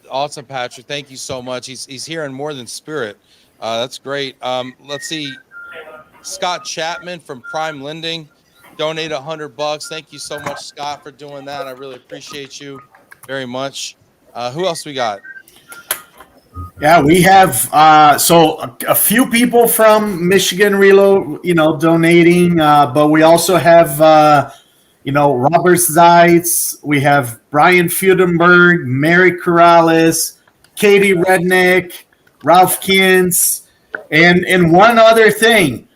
Awesome, Patrick. Thank you so much. He's here in more than spirit. That's great. Let's see. Scott Chapman from Prime Lending donated $100. Thank you so much, Scott, for doing that. I really appreciate you very much. Who else we got? Yeah, we have a few people from Michigan Relo, donating, but we also have Robert Zeitz, we have Brian Fudenberg, Mary Corrales, Katie Rednick, Ralph Kins, and one other thing.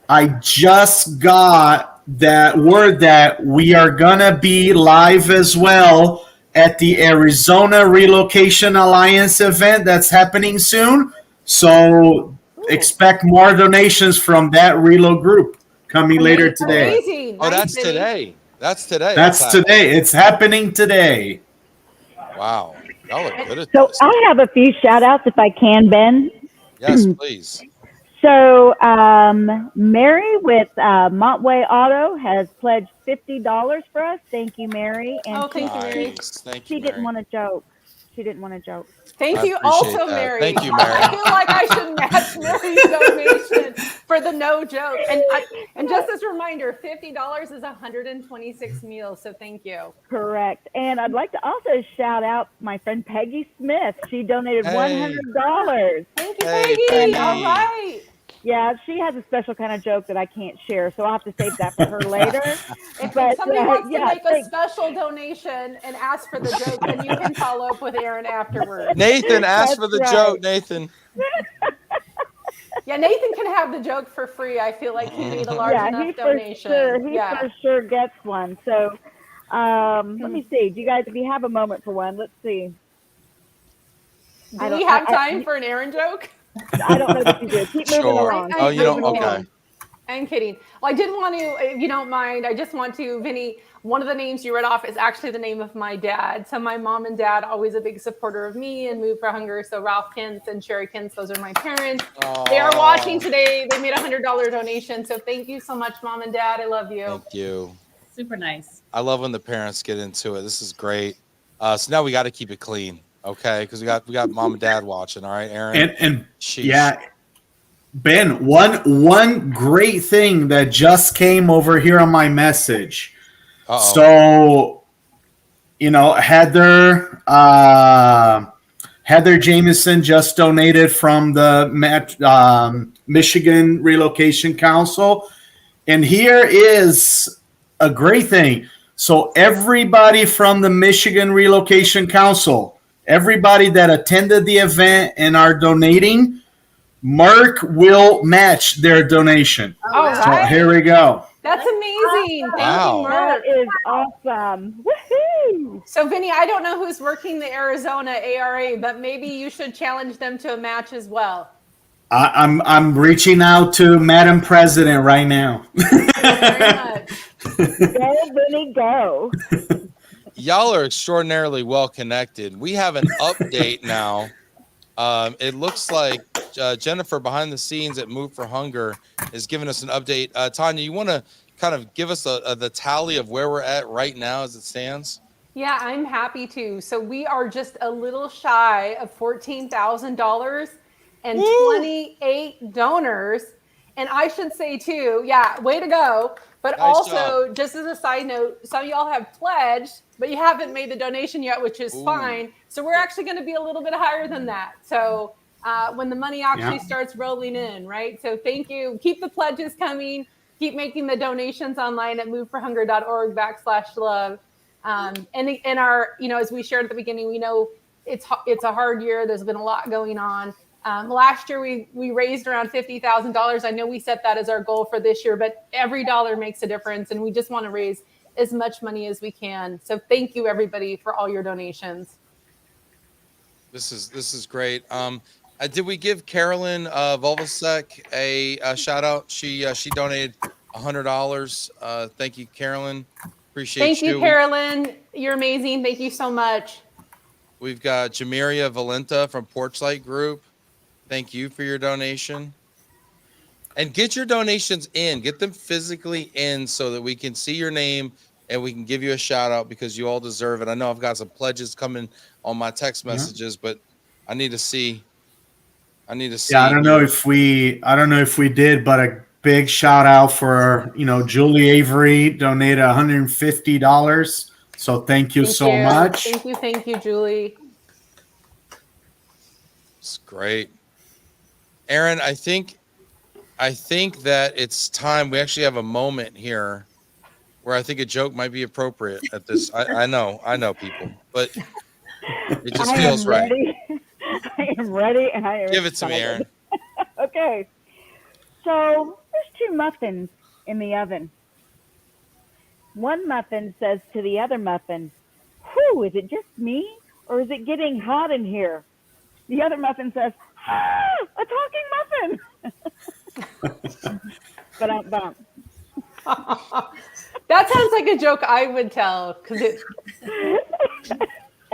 I just got that word that we are gonna be live as well at the Arizona Relocation Alliance event that's happening soon. So expect more donations from that Relo group coming later today. Amazing. Oh, Nice, that's Vinny. today. That's today. That's happening. today. It's happening today. Wow. Y'all are good at So this. I have a few shout outs if I can, Ben. Yes, please. So Mary with Montway Auto has pledged $50 for us. Thank you, Mary. And Oh, thank you, Mary. Nice. Thank she you, didn't Mary. want to joke. She didn't want to joke. Thank I you appreciate also, that. Mary. Thank you, Mary. I feel like I should match Mary's donation for the no joke. And just as a reminder, $50 is 126 meals. So thank you. Correct. And I'd like to also shout out my friend Peggy Smith. She donated Hey. $100. Thank you, Hey, Peggy. Peggy. All right. Yeah, she has a special kind of joke that I can't share, so I'll have to save that for her later. If But, somebody wants to yeah, make a thanks. special donation and ask for the joke, then you can follow up with Aaron afterwards. Nathan, ask for the That's joke, right. Nathan. Yeah, Nathan can have the joke for free. I feel like he made a large Yeah, enough he for donation. sure, he Yeah. for sure gets one. So, let me see. Do you guys, if you have a moment for one, let's see. Do we have time for an Aaron joke? I don't know that you do. Keep moving Sure. along. Oh, you don't? Moving Okay. along. I'm kidding. Well, I did want to, if you don't mind, I just want to, Vinny, one of the names you read off is actually the name of my dad. So my mom and dad, always a big supporter of me and Move for Hunger. So Ralph Kintz and Sherry Kintz, those are my parents. They are watching today. They made a $100 donation. So thank you so much, Mom and Dad. I love you. Thank you. Super nice. I love when the parents get into it. This is great. So now we got to keep it clean, okay? Because we got mom and dad watching. All right, Aaron. And Sheesh. yeah, Ben, one great thing that just came over here on my message. Uh-oh. So, Heather Jameson just donated from the Michigan Relocation Council. And here is a great thing. So everybody from the Michigan Relocation Council, everybody that attended the event and are donating, Mark will match their donation. All So right. here we go. That's amazing. Thank Wow. you, Mark. That is awesome. Woohoo! So, Vinny, I don't know who's working the Arizona ARA, but maybe you should challenge them to a match as well. I'm reaching out to Madam President right now. Thank you very much. Go, Vinny, go. Y'all are extraordinarily well connected. We have an update now. It looks like Jennifer behind the scenes at Move for Hunger is giving us an update. Tanya, you want to kind of give us the tally of where we're at right now as it stands? Yeah, I'm happy to. So we are just a little shy of $14,000 and 28 donors. And I should say too, yeah, way to go. But Nice also, just as a side note, some of y'all have pledged, but you haven't made the donation yet, which is fine. So we're actually going to be a little bit higher than that. So when the money actually starts rolling in, right? So thank you. Keep the pledges coming. Keep making the donations online at moveforhunger.org/love. And our, as we shared at the beginning, we know it's a hard year. There's been a lot going on. Last year, we raised around $50,000. I know we set that as our goal for this year, but every dollar makes a difference. And we just want to raise as much money as we can. So thank you, everybody, for all your donations. This is great. Did we give Carolyn Volvasek a shout out? She donated $100. Thank you, Carolyn. Appreciate you. Thank you, Carolyn. You're amazing. Thank you so much. We've got Jamiria Valenta from Porchlight Group. Thank you for your donation. And get your donations in. Get them physically in so that we can see your name and we can give you a shout out because you all deserve it. I know I've got some pledges coming on my text messages, but I need to see. Yeah, I don't know if we did, but a big shout out for Julie Avery donated $150. So thank you so much. Thank you, Julie. It's great. Aaron, I think that it's time. We actually have a moment here where I think a joke might be appropriate at this. I know people, but it just feels right. I am ready, and I am Give it to me, Aaron. Okay. So there's 2 muffins in the oven. One muffin says to the other muffin, "Whew, is it just me, or is it getting hot in here?" The other muffin says, "Ah, a talking muffin." But I'm bummed. That sounds like a joke I would tell because it.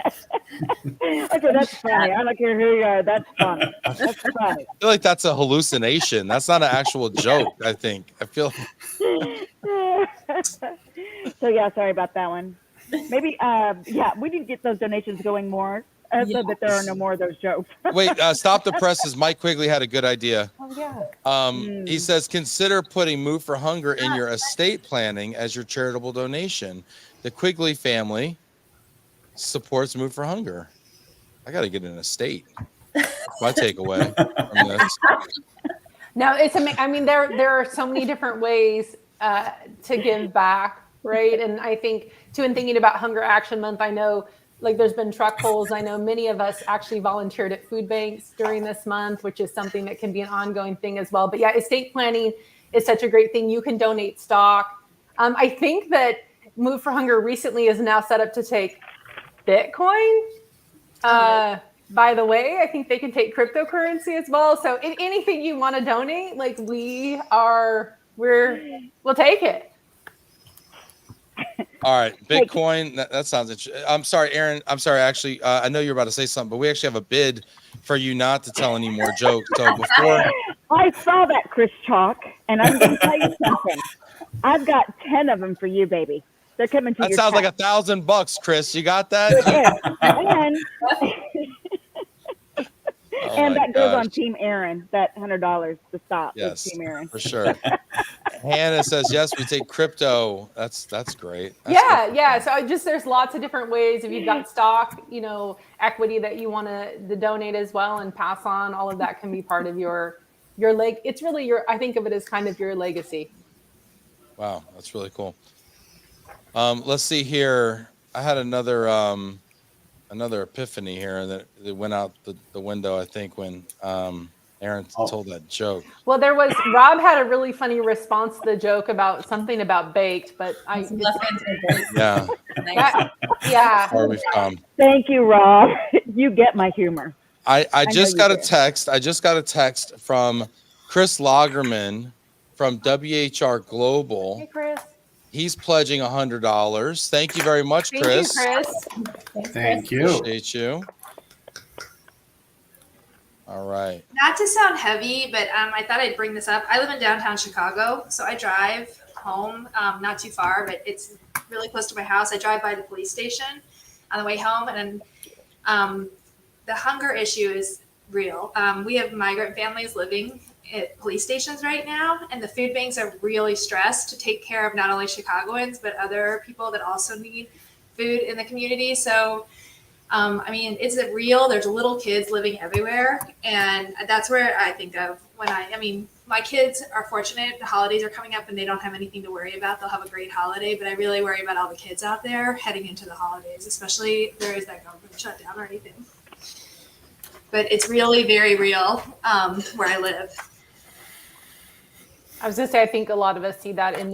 Okay, that's funny. I don't care who you are. That's funny. That's funny. I feel like that's a hallucination. That's not an actual joke. I feel. So yeah, sorry about that one. Maybe yeah, we need to get those donations going more so that there are no more of those jokes. Wait, stop the presses. Mike Quigley had a good idea. Oh yeah. He says consider putting Move for Hunger in your estate planning as your charitable donation. The Quigley family supports Move for Hunger. I got to get an estate. That's my takeaway from this. No, it's amazing. I mean, there are so many different ways to give back, right? And I think too, in thinking about Hunger Action Month, I know like there's been truck pulls. I know many of us actually volunteered at food banks during this month, which is something that can be an ongoing thing as well. But yeah, estate planning is such a great thing. You can donate stock. I think that Move for Hunger recently is now set up to take Bitcoin. By the way, I think they can take cryptocurrency as well. So anything you want to donate, like we'll take it. All right, Bitcoin. That sounds interesting. I'm sorry, Aaron. I'm sorry. Actually, I know you're about to say something, but we actually have a bid for you not to tell any more jokes. So before I saw that, Chris Chalk, and I'm going to tell you something. I've got 10 of them for you, baby. They're coming to that your sounds like house. $1,000, Chris. You got that? And that goes on Team Aaron. That $100 to stop. Yes, Team Aaron. for sure. Hannah says yes. We take crypto. That's great. Yeah. So there's lots of different ways. If you've got stock, equity that you want to donate as well and pass on, all of that can be part of your leg. It's really I think of it as kind of your legacy. Wow, that's really cool. Let's see here. I had another epiphany here that went out the window, I think, when Aaron told that joke. Well, Rob had a really funny response to the joke about something about baked, but yeah. Far we've come. Thank you, Rob. You get my humor. I just got a text. I just got a text from Chris Lagerman from WHR Global. Hey, Chris. He's pledging $100. Thank you very much, Chris. Thank you, Chris. Thank you. Appreciate you. All right. Not to sound heavy, but I thought I'd bring this up. I live in downtown Chicago, so I drive home, not too far, but it's really close to my house. I drive by the police station on the way home, and the hunger issue is real. We have migrant families living at police stations right now, and the food banks are really stressed to take care of not only Chicagoans, but other people that also need food in the community. So is it real? There's little kids living everywhere. And that's where I think of when my kids are fortunate. The holidays are coming up and they don't have anything to worry about. They'll have a great holiday, but I really worry about all the kids out there heading into the holidays, especially if there is that government shutdown or anything. But it's really very real where I live. I was gonna say, I think a lot of us see that in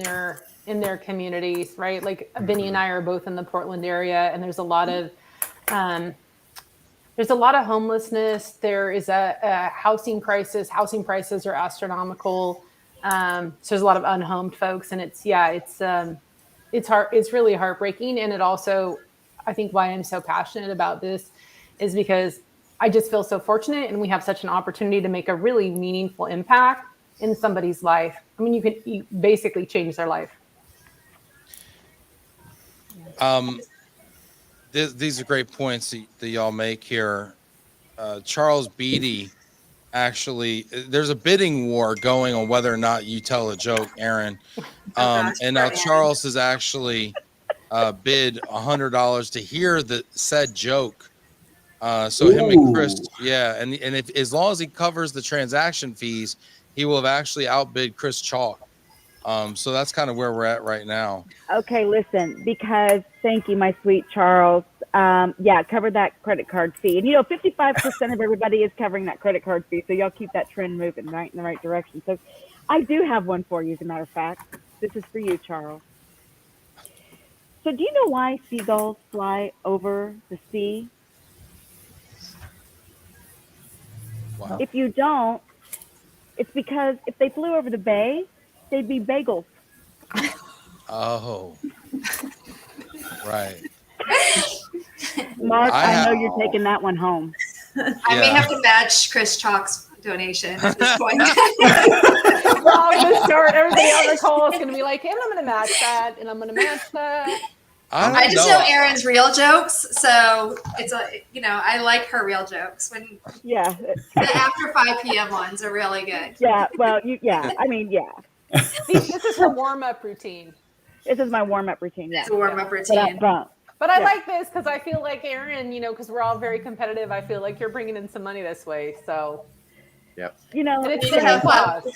their communities, right? Like Vinny and I are both in the Portland area, and there's a lot of homelessness. There is a housing crisis. Housing prices are astronomical. So there's a lot of unhomed folks, and it's hard. It's really heartbreaking, and it also, I think, why I'm so passionate about this is because I just feel so fortunate, and we have such an opportunity to make a really meaningful impact in somebody's life. I mean, you basically change their life. These are great points that y'all make here. Charles Beatty, actually, there's a bidding war going on whether or not you tell a joke, Aaron. And now Charles has actually bid $100 to hear the said joke. So him and Chris, and if as long as he covers the transaction fees, he will have actually outbid Chris Chalk. So that's kind of where we're at right now. Okay, listen, because thank you, my sweet Charles. Cover that credit card fee. And 55% of everybody is covering that credit card fee. So y'all keep that trend moving right in the right direction. So I do have one for you, as a matter of fact. This is for you, Charles. So do you know why seagulls fly over the sea? Wow. If you don't, It's because if they flew over the bay, they'd be bagels. Oh, right. Mark, I know you're taking that one home. I may have to match Chris Chalk's donation at this point. Well, I'm gonna start. Everybody on the call is gonna be like, and I'm gonna match that, and I'm gonna match that. I just know Erin's real jokes, so it's I like her real jokes. When the after 5 p.m. ones are really good. Yeah, well, This is her warm-up routine. This is my warm-up routine. Yeah, it's a warm-up routine. But I like this because I feel like Erin, because we're all very competitive. I feel like you're bringing in some money this way. So, yep. And it's for the cause.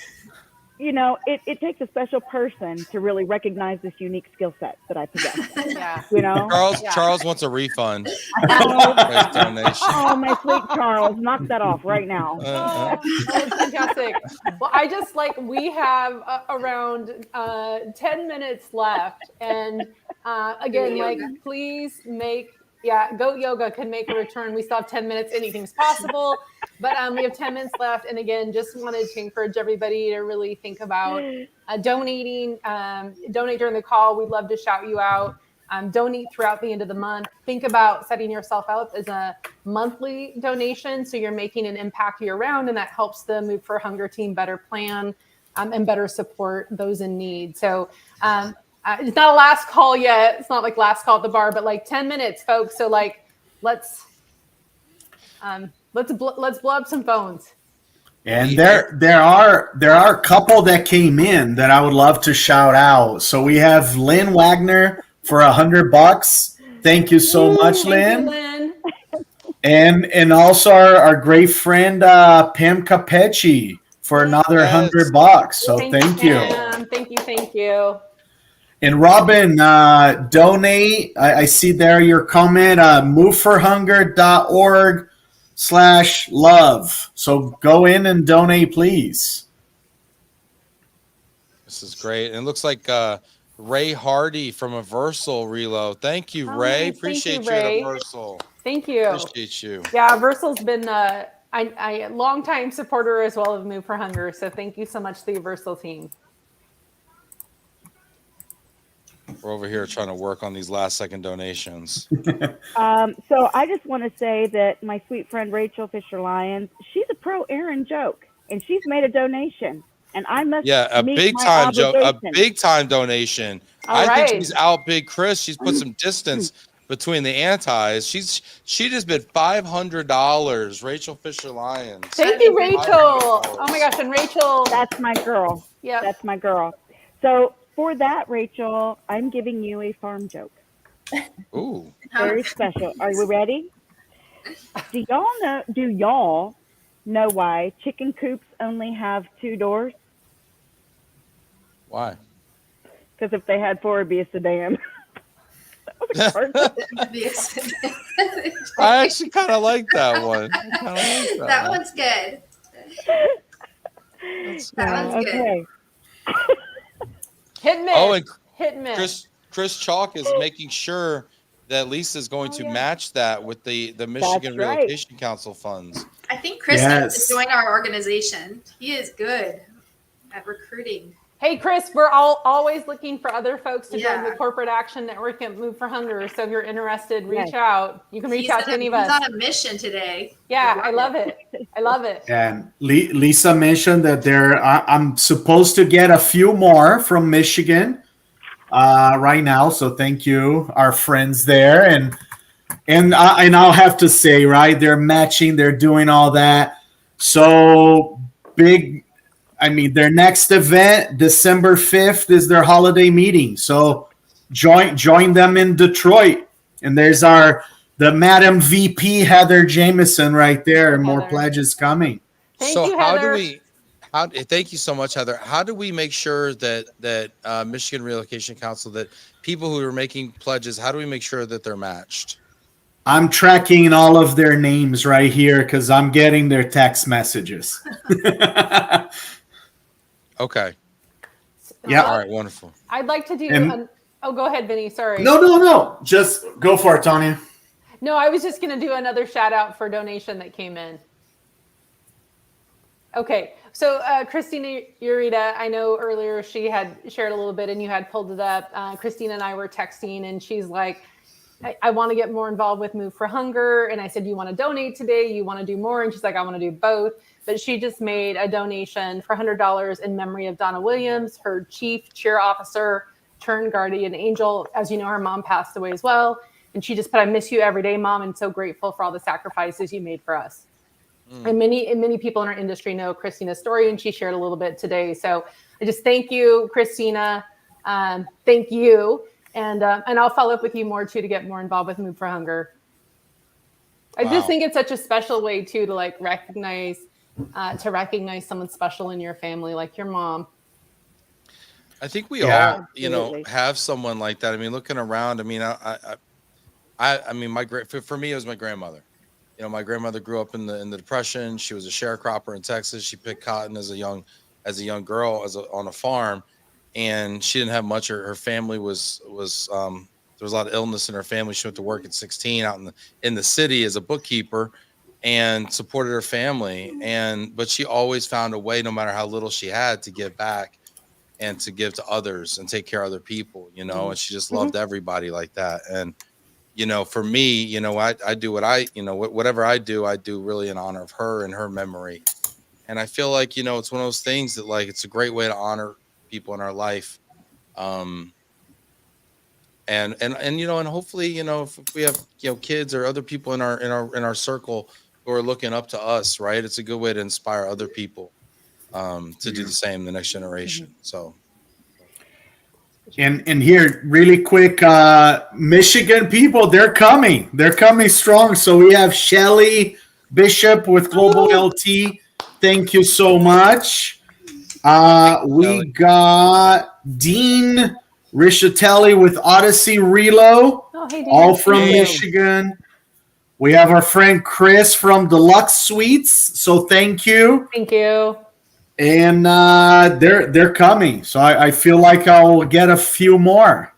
It takes a special person to really recognize this unique skill set that I possess. Yeah. Charles wants a refund. Donation. Oh, my sweet Charles, knock that off right now. That's fantastic. Well, I just we have around 10 minutes left, and again, please make Goat Yoga can make a return. We still have 10 minutes. Anything's possible. But we have 10 minutes left. And again, just wanted to encourage everybody to really think about donating. Donate during the call. We'd love to shout you out. Donate throughout the end of the month. Think about setting yourself up as a monthly donation so you're making an impact year round, and that helps the Move for Hunger team better plan and better support those in need. So it's not a last call yet. It's not like last call at the bar, but 10 minutes, folks. So let's blow up some phones. And there are a couple that came in that I would love to shout out. So we have Lynn Wagner for $100. Thank you so much, Lynn. Lynn. And also our great friend Pam Capecci for another $100. So thank you. Pam. Thank you. And Robin, donate. I see there your comment. moveforhunger.org/love. So go in and donate, please. This is great. And it looks like Ray Hardy from Aversal Relo. Thank you, Ray. Appreciate you, Ray. at Aversal. Thank you. Appreciate you. Yeah, Aversal's been a long-time supporter as well of Move for Hunger. So thank you so much to the Aversal team. We're over here trying to work on these last-second donations. So I just want to say that my sweet friend Rachel Fisher-Lyons, she's a pro Erin joke, and she's made a donation. And I must a big time joke, a big time donation. I think she's outbid Chris. She's put some distance between the antis. She just bid $500. Rachel Fisher-Lyons. Thank you, Rachel. Oh my gosh, and Rachel, that's my girl. Yeah, that's my girl. So for that, Rachel, I'm giving you a farm joke. Ooh, very special. Are we ready? Do y'all know why chicken coops only have 2 doors? Why? Because if they had 4, it'd be a sedan. I actually kind of like that one. That one's good. That one's good. Hit and miss. Oh, and hit and miss. Chris Chalk is making sure that Lisa is going to match that with the Michigan Relocation Council funds. I think Chris needs to join our organization. He is good at recruiting. Hey, Chris, we're always looking for other folks to join the Corporate Action Network and Move for Hunger. So if you're interested, reach out. You can reach out to any of us. He's on a mission today. Yeah, I love it. I love it. And Lisa mentioned that I'm supposed to get a few more from Michigan right now. So thank you, our friends there. And I'll have to say, right, they're matching, they're doing all that. So big. I mean, their next event, December 5th, is their holiday meeting. So join them in Detroit. And there's the Madam VP, Heather Jameson, right there. And more pledges coming. Thank you, Heather. Thank you so much, Heather. How do we make sure that Michigan Relocation Council, that people who are making pledges, how do we make sure that they're matched? I'm tracking all of their names right here because I'm getting their text messages. Okay. Yeah. All right. Wonderful. I'd like to do. Go ahead, Vinny. Sorry. No. Just go for it, Tanya. No, I was just going to do another shout out for donation that came in. Okay. So Christina Urita, I know earlier she had shared a little bit and you had pulled it up. Christina and I were texting and she's like, I want to get more involved with Move for Hunger. And I said, you want to donate today? You want to do more? And she's like, I want to do both. But she just made a donation for $100 in memory of Donna Williams, her chief cheer officer, turned guardian angel. As you know, her mom passed away as well. And she just put, I miss you every day, Mom, and so grateful for all the sacrifices you made for us. And many people in our industry know Christina's story, and she shared a little bit today. So I just thank you, Christina. Thank you. And I'll follow up with you more too to get more involved with Move for Hunger. I just think it's such a special way too to like recognize someone special in your family, like your mom. I think we all, you know, have someone like that. I mean, looking around, I mean, I mean, for me, it was my grandmother. You know, my grandmother grew up in the Depression. She was a sharecropper in Texas. She picked cotton as a young girl on a farm. And she didn't have much. Her family was there was a lot of illness in her family. She went to work at 16 out in the city as a bookkeeper and supported her family. But she always found a way, no matter how little she had, to give back and to give to others and take care of other people, you know, and she just loved everybody like that. And, you know, for me, you know, I do whatever I do really in honor of her and her memory. And I feel like, you know, it's one of those things that like, it's a great way to honor people in our life. And you know, and hopefully, you know, if we have, you know, kids or other people in our circle who are looking up to us, right, it's a good way to inspire other people to do the same, the next generation. So and here really quick, Michigan people, they're coming strong. So we have Shelly Bishop with Global LT. Thank you so much. We got Dean Richatelli with Odyssey Relo, all from Michigan. We have our friend Chris from Deluxe Suites. So thank you. Thank you. And they're coming. So I feel like I'll get a few more.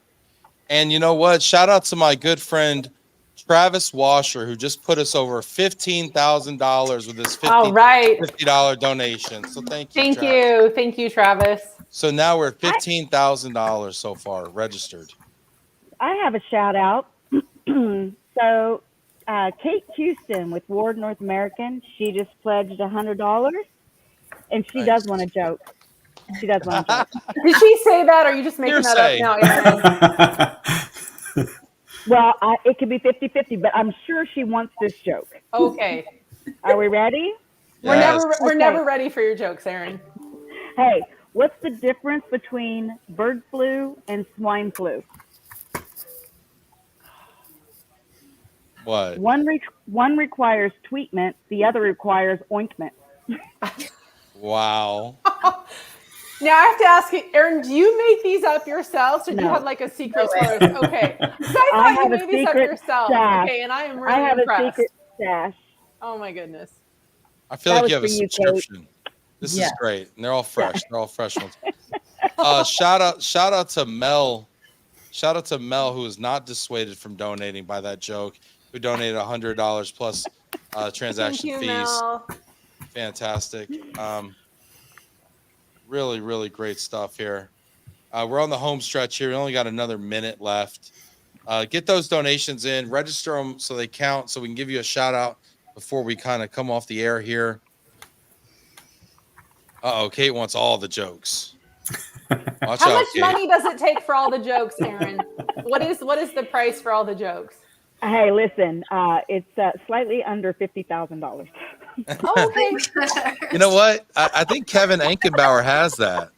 And you know what? Shout out to my good friend Travis Washer, who just put us over $15,000 with his $50 donation. So thank you. Thank you, Travis. So now we're at $15,000 so far registered. I have a shout out. So Kate Houston with Ward North American, she just pledged $100, and she does want a joke. She does want a joke. Did she say that, or are you just making that up now, Aaron? Well, it could be 50-50, but I'm sure she wants this joke. Okay. Are we ready? Yes. We're never ready for your jokes, Aaron. Hey, what's the difference between bird flu and swine flu? What? One requires treatment, the other requires ointment. Wow. Now I have to ask you, Aaron, do you make these up yourself, or do you have like a secret source? Okay. Because I thought you made these up yourself. Stash. Okay, and I am really have impressed. a secret stash. Oh my goodness. I feel like you have a subscription. This is great. And they're all fresh. They're all fresh ones. Shout out to Mel. Shout out to Mel, who is not dissuaded from donating by that joke, who donated $100 plus transaction fees. Mel. Fantastic. Really, really great stuff here. We're on the home stretch here. We only got another minute left. Get those donations in, register them so they count, so we can give you a shout out before we kind of come off the air here. Kate wants all the jokes. Watch How out, much Kate. money does it take for all the jokes, Aaron? What is the price for all the jokes? Hey, listen, it's slightly under $50,000. Oh, okay. You know what? I think Kevin Ankenbauer has that.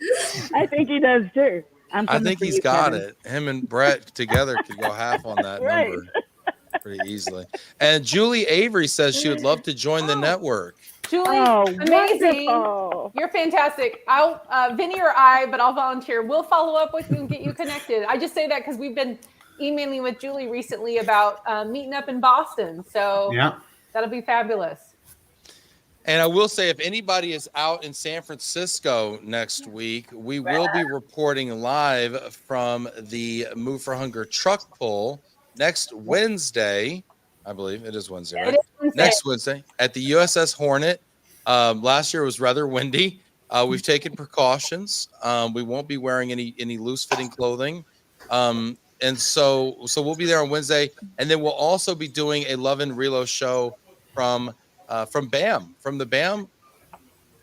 I think he does too. I think he's got it. Him and Brett together could go half on that number pretty easily. And Julie Avery says she would love to join the network. Julie, amazing. Wonderful. You're fantastic. I'll Vinny or but I'll volunteer. We'll follow up with you and get you connected. I just say that because we've been emailing with Julie recently about meeting up in Boston. So that'll be fabulous. And I will say, if anybody is out in San Francisco next week, we will be reporting live from the Move for Hunger truck pull next Wednesday. I believe it is Wednesday, right? It is Wednesday. Next Wednesday at the USS Hornet. Last year was rather windy, We've taken precautions. We won't be wearing any loose fitting clothing. And so we'll be there on Wednesday, and then we'll also be doing a Love and Relo show from BAM, from the BAM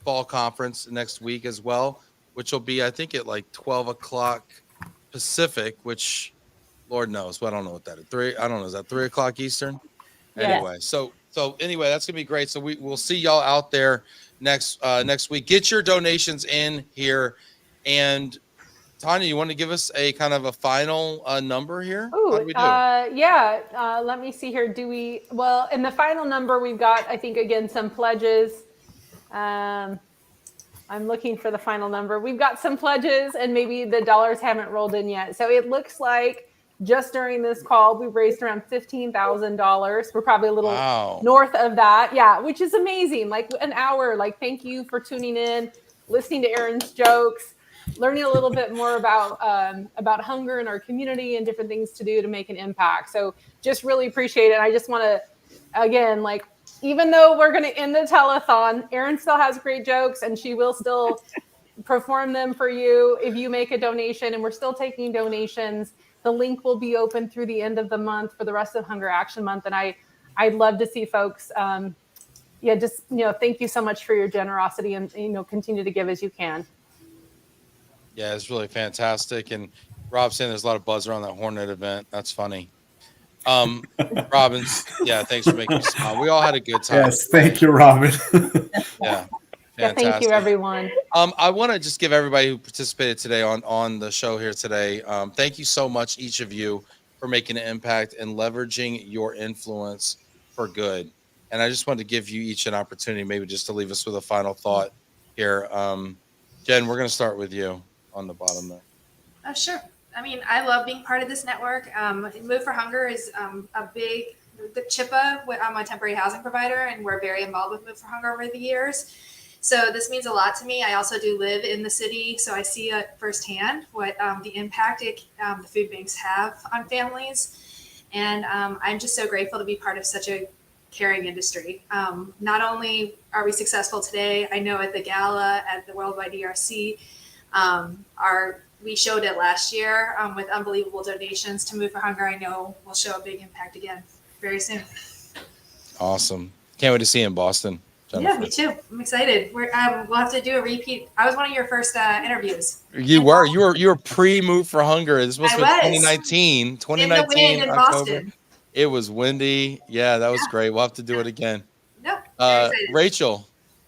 fall conference next week as well, which will be, I think, at like 12 o'clock Pacific, which Lord knows. Well, I don't know what that is. I don't know. Is that 3 o'clock Eastern? Yes. Anyway, so anyway, that's gonna be great. So we'll see y'all out there next week. Get your donations in here. And Tanya, you want to give us a kind of a final number here? How do we do? Yeah. Let me see here. Well, in the final number, we've got, I think, again, some pledges. I'm looking for the final number. We've got some pledges, and maybe the dollars haven't rolled in yet. So it looks like just during this call, we raised around $15,000. We're probably a little north of that. Yeah, which is amazing. Like an hour. Like, thank you for tuning in, listening to Aaron's jokes, learning a little bit more about hunger in our community and different things to do to make an impact. So just really appreciate it. I just want to, again, like, even though we're going to end the telethon, Erin still has great jokes, and she will still perform them for you if you make a donation. And we're still taking donations. The link will be open through the end of the month for the rest of Hunger Action Month. And I'd love to see folks, thank you so much for your generosity, and, continue to give as you can. Yeah, it's really fantastic. And Rob's saying there's a lot of buzz around that Hornet event. That's funny. Robin, yeah, thanks for making me smile. We all had a good time. Yes, thank you, Robin. Yeah. Yeah, thank you, everyone. I want to just give everybody who participated today on the show here today. Thank you so much, each of you, for making an impact and leveraging your influence for good. And I just wanted to give you each an opportunity, maybe just to leave us with a final thought here. Jen, we're going to start with you on the bottom there. Oh, sure. I mean, I love being part of this network. Move for Hunger is the CHIPA. I'm a temporary housing provider, and we're very involved with Move for Hunger over the years. So this means a lot to me. I also do live in the city, so I see firsthand what the impact the food banks have on families. And I'm just so grateful to be part of such a caring industry. Not only are we successful today, I know at the gala at the Worldwide ERC, we showed it last year with unbelievable donations to Move for Hunger. I know we'll show a big impact again very soon. Awesome. Can't wait to see you in Boston, Jennifer. Yeah, me too. I'm excited. We'll have to do a repeat. I was one of your first interviews. You were pre-Move for Hunger. This must be 2019. 2019 in the wind in October. Boston. It was windy. Yeah, that was great. We'll have to do it again. No. Rachel,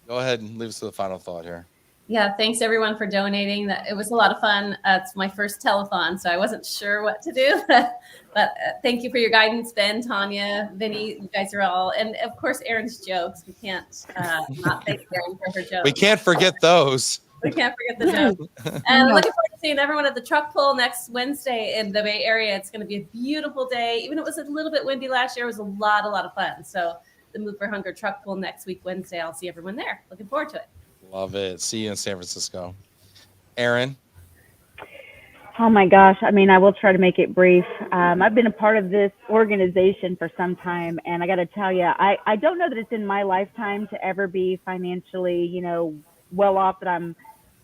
go ahead and leave us with a final thought here. Yeah, thanks everyone for donating. It was a lot of fun. It's my first telethon, so I wasn't sure what to do. But thank you for your guidance, Ben, Tanya, Vinny. You guys are all, and of course, Erin's jokes. We can't not thank Erin for her jokes. We can't forget those. We can't forget the jokes. And looking forward to seeing everyone at the truck pull next Wednesday in the Bay Area. It's going to be a beautiful day. Even if it was a little bit windy last year, it was a lot of fun. So the Move for Hunger truck pull next week, Wednesday. I'll see everyone there. Looking forward to it. Love it. See you in San Francisco. Erin? Oh my gosh. I mean, I will try to make it brief. I've been a part of this organization for some time, and I got to tell you, I don't know that it's in my lifetime to ever be financially, well off, that I'm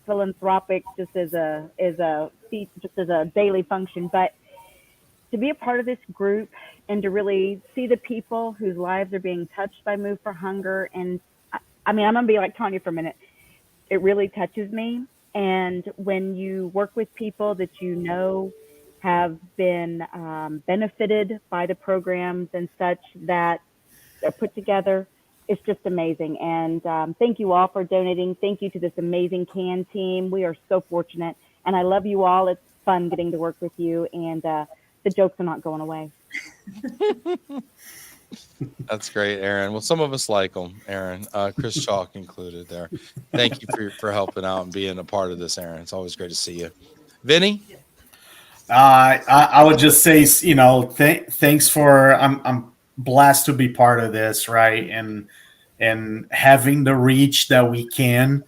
philanthropic just as a daily function. But to be a part of this group and to really see the people whose lives are being touched by Move for Hunger, and I mean, I'm going to be like Tanya for a minute. It really touches me. And when you work with people that have been benefited by the programs and such that are put together, it's just amazing. And thank you all for donating. Thank you to this amazing CAN team. We are so fortunate. And I love you all. It's fun getting to work with you. And the jokes are not going away. That's great, Erin. Well, some of us like them, Erin. Chris Chalk included there. Thank you for helping out and being a part of this, Erin. It's always great to see you. Vinny? I would just say, thanks for, I'm blessed to be part of this, right? And having the reach that we can,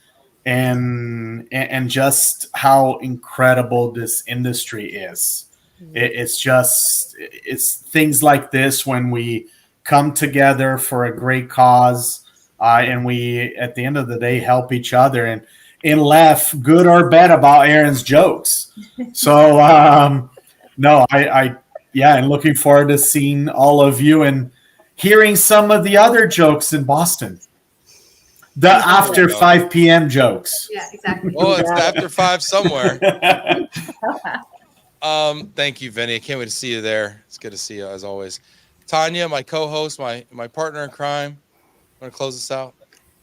and just how incredible this industry is. It's things like this when we come together for a great cause, and we, at the end of the day, help each other. And and laugh, good or bad, about Aaron's jokes. So no, I yeah, and looking forward to seeing all of you and hearing some of the other jokes in Boston. The after 5 p.m. jokes. Yeah, exactly. Well, it's after 5 somewhere. Thank you, Vinny. I can't wait to see you there. It's good to see you as always. Tanya, my co-host, my partner in crime. Want to close this out?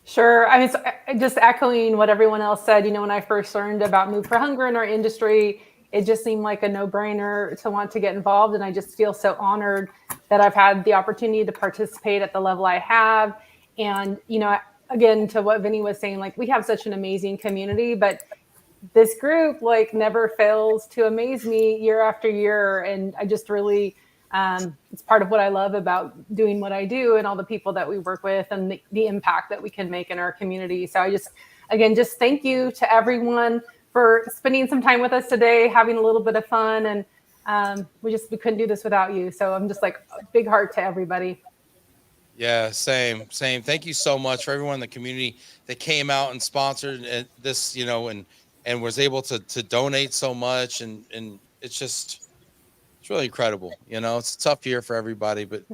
Sure. I mean, just echoing what everyone else said, when I first learned about Move for Hunger in our industry, it just seemed like a no-brainer to want to get involved. And I just feel so honored that I've had the opportunity to participate at the level I have. And, again, to what Vinny was saying, like, we have such an amazing community, but this group never fails to amaze me year after year. And I just really, it's part of what I love about doing what I do and all the people that we work with and the impact that we can make in our community. So I just thank you to everyone for spending some time with us today, having a little bit of fun. And we couldn't do this without you. So I'm just a big heart to everybody. Yeah, same. Thank you so much for everyone in the community that came out and sponsored this, and was able to donate so much. And it's really incredible. It's a tough year for everybody, but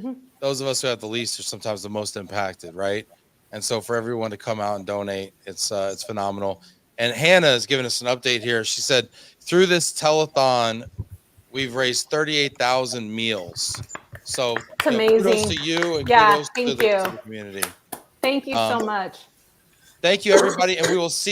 those of us who have the least are sometimes the most impacted, right? And so for everyone to come out and donate, it's phenomenal. And Hannah has given us an update here. She said through this telethon, we've raised 38,000 meals. So it's amazing. Kudos to you and kudos to the community. Thank you so much. Thank you, everybody, and we will see